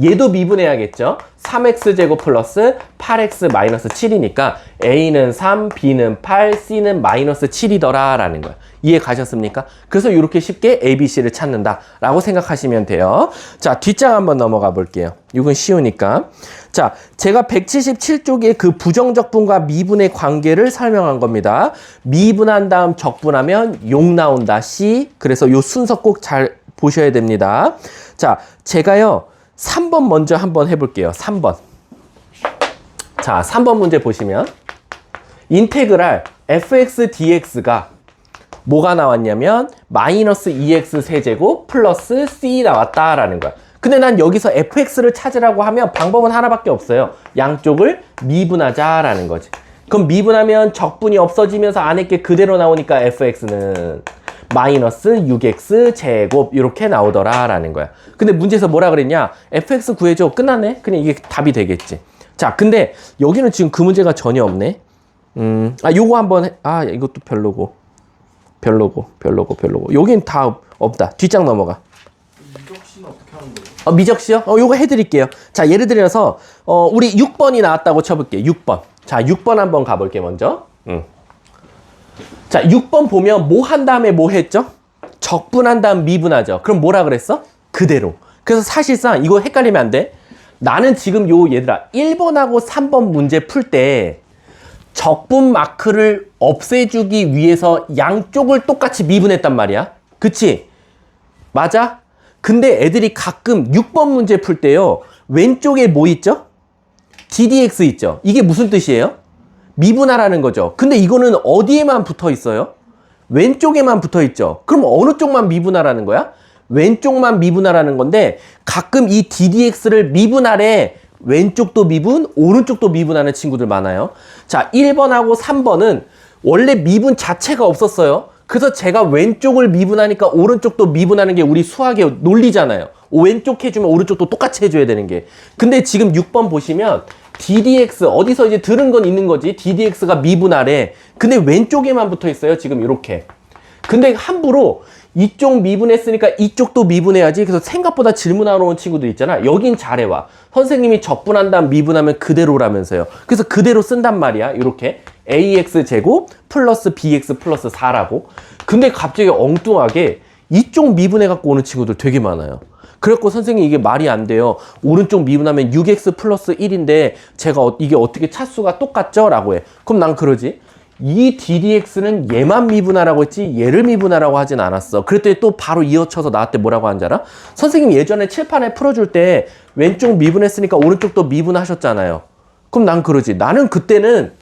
얘도 미분해야겠죠. 3x 제곱 플러스 8x 마이너스 7이니까 a는 3, b는 8, c는 마이너스 7이더라 라는 거야. 이해 가셨습니까? 그래서 이렇게 쉽게 a, b, c를 찾는다 라고 생각하시면 돼요. 자, 뒷장 한번 넘어가 볼게요. 이건 쉬우니까. 자, 제가 177쪽에 그 부정적분과 미분의 관계를 설명한 겁니다. 미분한 다음 적분하면 욕 나온다. C. 그래서 이 순서 꼭 잘 보셔야 됩니다. 자, 제가요 3번 먼저 한번 해볼게요. 3번. 자, 3번 문제 보시면 인테그랄 fx dx가 뭐가 나왔냐면 마이너스 2x 세제곱 플러스 c 나왔다라는 거야. 근데 난 여기서 fx를 찾으라고 하면 방법은 하나밖에 없어요. 양쪽을 미분하자라는 거지. 그럼 미분하면 적분이 없어지면서 안에 게 그대로 나오니까 fx는 마이너스 6x 제곱 이렇게 나오더라라는 거야. 근데 문제에서 뭐라 그랬냐? fx 구해줘. 끝났네? 그냥 이게 답이 되겠지. 자, 근데 여기는 지금 그 문제가 전혀 없네. 요거 한번 이것도 별로고. 여긴 다 없다. 뒷장 넘어가. 미적시는 어떻게 하는 거예요? 미적시요? 요거 해드릴게요. 자, 예를 들어서 우리 6번이 나왔다고 쳐볼게요. 6번. 자, 6번 한번 가볼게 먼저. 자, 6번 보면 뭐 한 다음에 뭐 했죠? 적분한 다음 미분하죠. 그럼 뭐라 그랬어? 그대로. 그래서 사실상 이거 헷갈리면 안 돼. 나는 지금 얘들아 1번하고 3번 문제 풀 때 적분 마크를 없애주기 위해서 양쪽을 똑같이 미분했단 말이야. 그치? 맞아? 근데 애들이 가끔 6번 문제 풀 때요. 왼쪽에 뭐 있죠? DDX 있죠. 이게 무슨 뜻이에요? 미분하라는 거죠. 근데 이거는 어디에만 붙어 있어요? 왼쪽에만 붙어 있죠. 그럼 어느 쪽만 미분하라는 거야? 왼쪽만 미분하라는 건데 가끔 이 DDX를 미분하래 왼쪽도 미분, 오른쪽도 미분하는 친구들 많아요. 자, 1번하고 3번은 원래 미분 자체가 없었어요. 그래서 제가 왼쪽을 미분하니까 오른쪽도 미분하는 게 우리 수학의 논리잖아요. 왼쪽 해주면 오른쪽도 똑같이 해줘야 되는 게. 근데 지금 6번 보시면 DDX 어디서 이제 들은 건 있는 거지. DDX가 미분하래. 근데 왼쪽에만 붙어 있어요. 지금 이렇게. 근데 함부로 이쪽 미분했으니까 이쪽도 미분해야지. 그래서 생각보다 질문하러 온 친구들 있잖아. 여긴 잘해와. 선생님이 적분한 다음 미분하면 그대로라면서요. 그래서 그대로 쓴단 말이야. 이렇게 ax 제곱 플러스 bx 플러스 4라고. 근데 갑자기 엉뚱하게 이쪽 미분해갖고 오는 친구들 되게 많아요. 그래갖고 선생님 이게 말이 안 돼요. 오른쪽 미분하면 6x 플러스 1인데 제가 이게 어떻게 차수가 똑같죠? 라고 해. 그럼 난 그러지. 이 DDX는 얘만 미분하라고 했지 얘를 미분하라고 하진 않았어. 그랬더니 또 바로 이어쳐서 나한테 뭐라고 하는지 알아? 선생님 예전에 칠판에 풀어줄 때 왼쪽 미분했으니까 오른쪽도 미분하셨잖아요. 그럼 난 그러지. 나는 그때는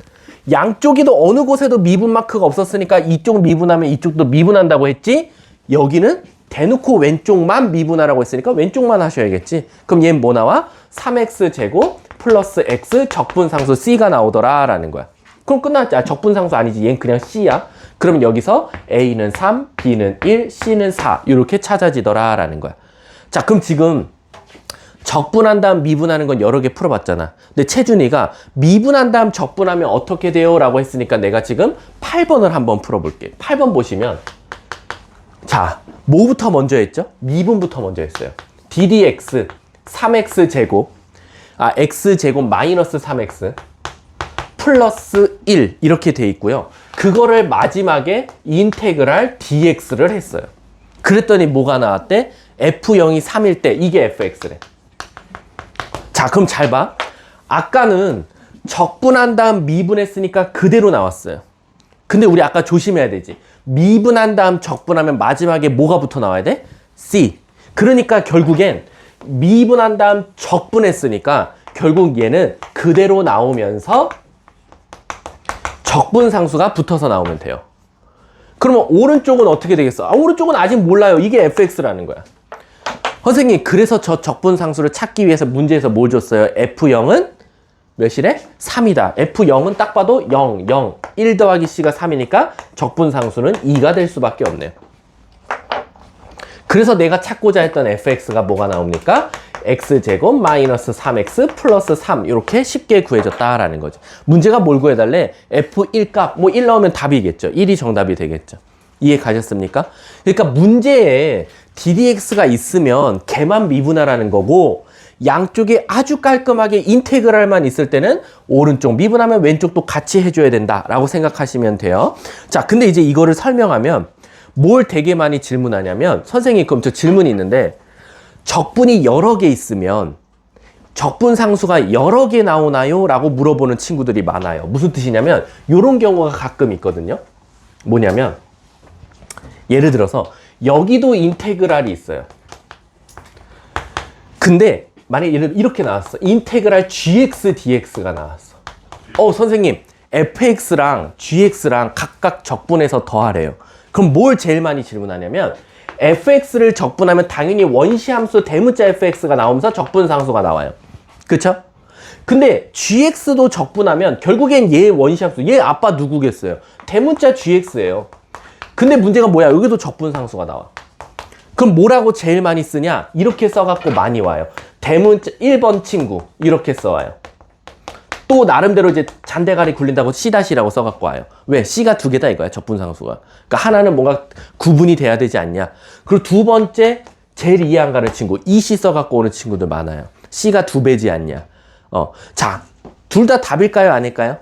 양쪽에도 어느 곳에도 미분 마크가 없었으니까 이쪽 미분하면 이쪽도 미분한다고 했지. 여기는 대놓고 왼쪽만 미분하라고 했으니까 왼쪽만 하셔야겠지. 그럼 얘는 뭐 나와? 3x 제곱 플러스 x 적분상수 c가 나오더라 라는 거야. 그럼 끝났지. 아, 적분상수 아니지. 얘는 그냥 c야. 그럼 여기서 a는 3, b는 1, c는 4 이렇게 찾아지더라 라는 거야. 자, 그럼 지금 적분한 다음 미분하는 건 여러 개 풀어봤잖아. 근데 채준이가 미분한 다음 적분하면 어떻게 돼요? 라고 했으니까 내가 지금 8번을 한번 풀어볼게. 8번 보시면 자, 뭐부터 먼저 했죠? 미분부터 먼저 했어요. ddx 3x 제곱 x 제곱 마이너스 3x 플러스 1 이렇게 돼 있고요. 그거를 마지막에 인테그랄 dx를 했어요. 그랬더니 뭐가 나왔대? f0이 3일 때 이게 fx래. 자, 그럼 잘 봐. 아까는 적분한 다음 미분했으니까 그대로 나왔어요. 근데 우리 아까 조심해야 되지. 미분한 다음 적분하면 마지막에 뭐가 붙어 나와야 돼? C. 그러니까 결국엔 미분한 다음 적분했으니까 결국 얘는 그대로 나오면서 적분상수가 붙어서 나오면 돼요. 그러면 오른쪽은 어떻게 되겠어? 아, 오른쪽은 아직 몰라요. 이게 fx라는 거야. 선생님, 그래서 저 적분상수를 찾기 위해서 문제에서 뭘 줬어요? f0은 몇이래? 3이다. f0은 딱 봐도 0, 0. 1 더하기 c가 3이니까 적분상수는 2가 될 수밖에 없네요. 그래서 내가 찾고자 했던 fx가 뭐가 나옵니까? x제곱 마이너스 3x 플러스 3 이렇게 쉽게 구해졌다라는 거죠. 문제가 뭘 구해달래? f1 값, 뭐 1 넣으면 답이겠죠. 1이 정답이 되겠죠. 이해 가셨습니까? 그러니까 문제에 ddx가 있으면 걔만 미분하라는 거고 양쪽에 아주 깔끔하게 인테그랄만 있을 때는 오른쪽 미분하면 왼쪽도 같이 해줘야 된다라고 생각하시면 돼요. 자, 근데 이제 이거를 설명하면 뭘 되게 많이 질문하냐면 선생님 그럼 저 질문이 있는데 적분이 여러 개 있으면 적분상수가 여러 개 나오나요? 라고 물어보는 친구들이 많아요. 무슨 뜻이냐면 이런 경우가 가끔 있거든요. 뭐냐면 예를 들어서 여기도 인테그랄이 있어요. 근데 만약에 예를 들어 이렇게 나왔어. 인테그랄 gx dx가 나왔어. 선생님 fx랑 gx랑 각각 적분해서 더하래요. 그럼 뭘 제일 많이 질문하냐면 fx를 적분하면 당연히 원시함수 대문자 fx가 나오면서 적분상수가 나와요. 그쵸? 근데 gx도 적분하면 결국엔 얘 원시함수, 얘 아빠 누구겠어요? 대문자 gx예요. 근데 문제가 뭐야? 여기도 적분상수가 나와. 그럼 뭐라고 제일 많이 쓰냐? 이렇게 써갖고 많이 와요. 대문자 1번 친구 이렇게 써와요. 또 나름대로 이제 잔대가리 굴린다고 C-라고 써갖고 와요. 왜? C가 두 개다 이거야, 적분상수가. 그러니까 하나는 뭔가 구분이 돼야 되지 않냐. 그리고 두 번째 제일 이해 안 가는 친구 EC 써갖고 오는 친구들 많아요. C가 두 배지 않냐. 자, 둘 다 답일까요? 아닐까요?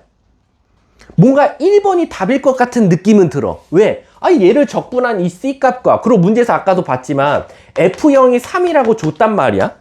뭔가 1번이 답일 것 같은 느낌은 들어. 왜? 얘를 적분한 이 C값과 그리고 문제에서 아까도 봤지만 F0이 3이라고 줬단 말이야.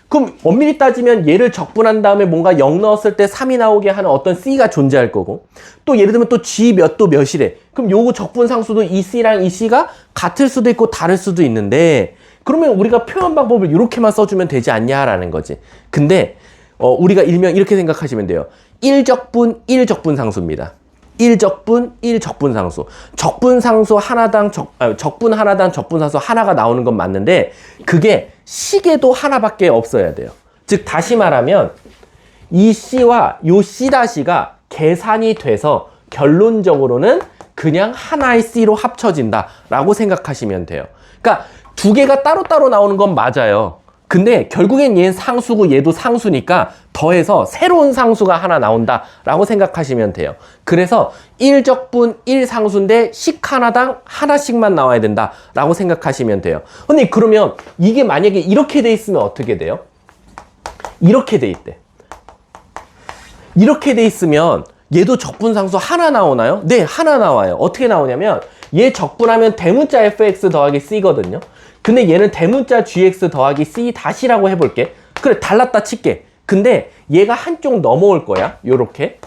그럼 엄밀히 따지면 얘를 적분한 다음에 뭔가 0 넣었을 때 3이 나오게 하는 어떤 C가 존재할 거고 또 예를 들면 또 G 몇 도 몇이래. 그럼 요거 적분상수도 이 C랑 이 C가 같을 수도 있고 다를 수도 있는데 그러면 우리가 표현 방법을 이렇게만 써주면 되지 않냐라는 거지. 근데 우리가 일명 이렇게 생각하시면 돼요. 1적분 1적분상수입니다. 1적분 1적분상수. 적분상수 하나당 적분 하나당 적분상수 하나가 나오는 건 맞는데 그게 식에도 하나밖에 없어야 돼요. 즉 다시 말하면 이 C와 요 C-가 계산이 돼서 결론적으로는 그냥 하나의 C로 합쳐진다라고 생각하시면 돼요. 그러니까 두 개가 따로따로 나오는 건 맞아요. 근데 결국엔 얘는 상수고 얘도 상수니까 더해서 새로운 상수가 하나 나온다라고 생각하시면 돼요. 그래서 1적분 1상수인데 식 하나당 하나씩만 나와야 된다라고 생각하시면 돼요. 근데 그러면 이게 만약에 이렇게 돼 있으면 어떻게 돼요? 이렇게 돼 있대. 이렇게 돼 있으면 얘도 적분상수 하나 나오나요? 네, 하나 나와요. 어떻게 나오냐면 얘 적분하면 대문자 fx 더하기 c거든요. 근데 얘는 대문자 gx 더하기 c 다시라고 해볼게. 그래, 달랐다 칠게. 근데 얘가 한쪽 넘어올 거야. 요렇게.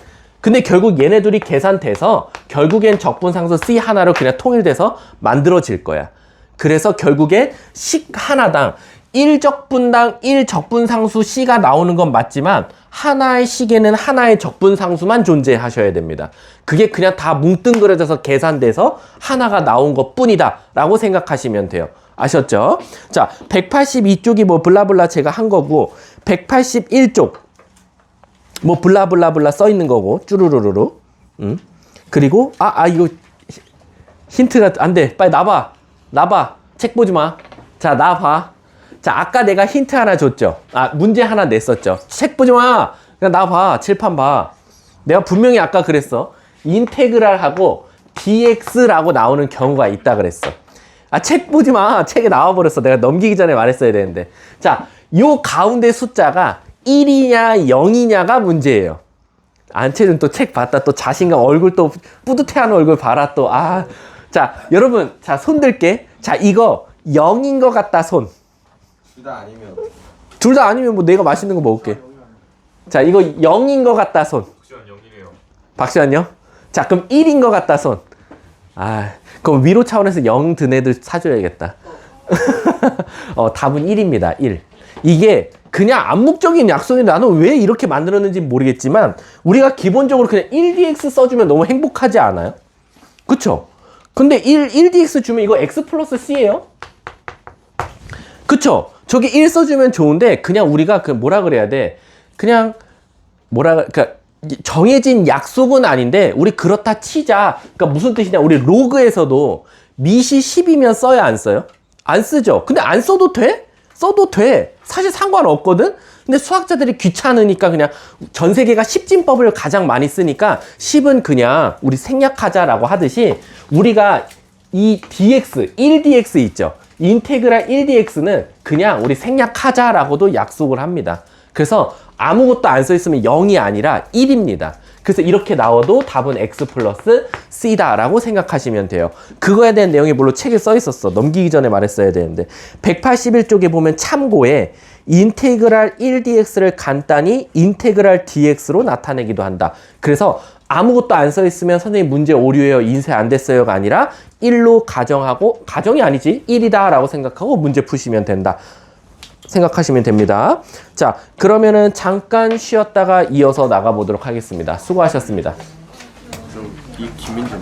근데 결국 얘네 둘이 계산돼서 결국엔 적분상수 c 하나로 그냥 통일돼서 만들어질 거야. 그래서 결국엔 식 하나당 1적분당 1적분상수 c가 나오는 건 맞지만 하나의 식에는 하나의 적분상수만 존재하셔야 됩니다. 그게 그냥 다 뭉뚱그려져서 계산돼서 하나가 나온 것 뿐이다 라고 생각하시면 돼요. 아셨죠? 자, 182쪽이 뭐 블라블라 제가 한 거고 181쪽 뭐 블라블라블라 써 있는 거고 쭈루루루루 그리고 이거 힌트가 안 돼. 빨리 나봐. 책 보지 마. 자, 나봐. 자, 아까 내가 힌트 하나 줬죠? 문제 하나 냈었죠? 책 보지 마! 그냥 나봐. 칠판 봐. 내가 분명히 아까 그랬어. 인테그랄하고 dx라고 나오는 경우가 있다 그랬어. 책 보지 마. 책에 나와버렸어. 내가 넘기기 전에 말했어야 되는데. 자, 요 가운데 숫자가 1이냐 0이냐가 문제예요. 안채준 또 책 봤다. 또 자신감 얼굴 또 뿌듯해하는 얼굴 봐라 또. 자, 여러분. 자, 손 들게. 자, 이거 0인 것 같다 손. 둘 다 아니면 뭐 내가 맛있는 거 먹을게. 자, 이거 0인 것 같다 손. 박시환 0이래요. 박시환요? 자, 그럼 1인 것 같다 손. 그럼 위로 차원에서 0 든 애들 사줘야겠다. 답은 1입니다. 1. 이게 그냥 암묵적인 약속인데 나는 왜 이렇게 만들었는지 모르겠지만 우리가 기본적으로 그냥 1dx 써주면 너무 행복하지 않아요? 그쵸? 근데 1dx 주면 이거 x 플러스 c예요? 그쵸? 저기 1 써주면 좋은데 그냥 우리가 뭐라 그래야 돼? 그냥 그러니까 정해진 약속은 아닌데 우리 그렇다 치자. 그러니까 무슨 뜻이냐? 우리 로그에서도 밑이 10이면 써야 안 써요? 안 쓰죠. 근데 안 써도 돼? 써도 돼. 사실 상관없거든? 근데 수학자들이 귀찮으니까 그냥 전 세계가 10진법을 가장 많이 쓰니까 10은 그냥 우리 생략하자라고 하듯이 우리가 이 dx, 1dx 있죠? 인테그랄 1dx는 그냥 우리 생략하자라고도 약속을 합니다. 그래서 아무것도 안 써 있으면 0이 아니라 1입니다. 그래서 이렇게 나와도 답은 x 플러스 c다라고 생각하시면 돼요. 그거에 대한 내용이 물론 책에 써 있었어. 넘기기 전에 말했어야 되는데 181쪽에 보면 참고에 인테그랄 1dx를 간단히 인테그랄 dx로 나타내기도 한다. 그래서 아무것도 안 써 있으면 선생님 문제 오류예요. 인쇄 안 됐어요가 아니라 1로 가정하고 가정이 아니지 1이다 라고 생각하고 문제 푸시면 된다. 생각하시면 됩니다. 자, 그러면은 잠깐 쉬었다가 이어서 나가보도록 하겠습니다. 수고하셨습니다. 이 김민재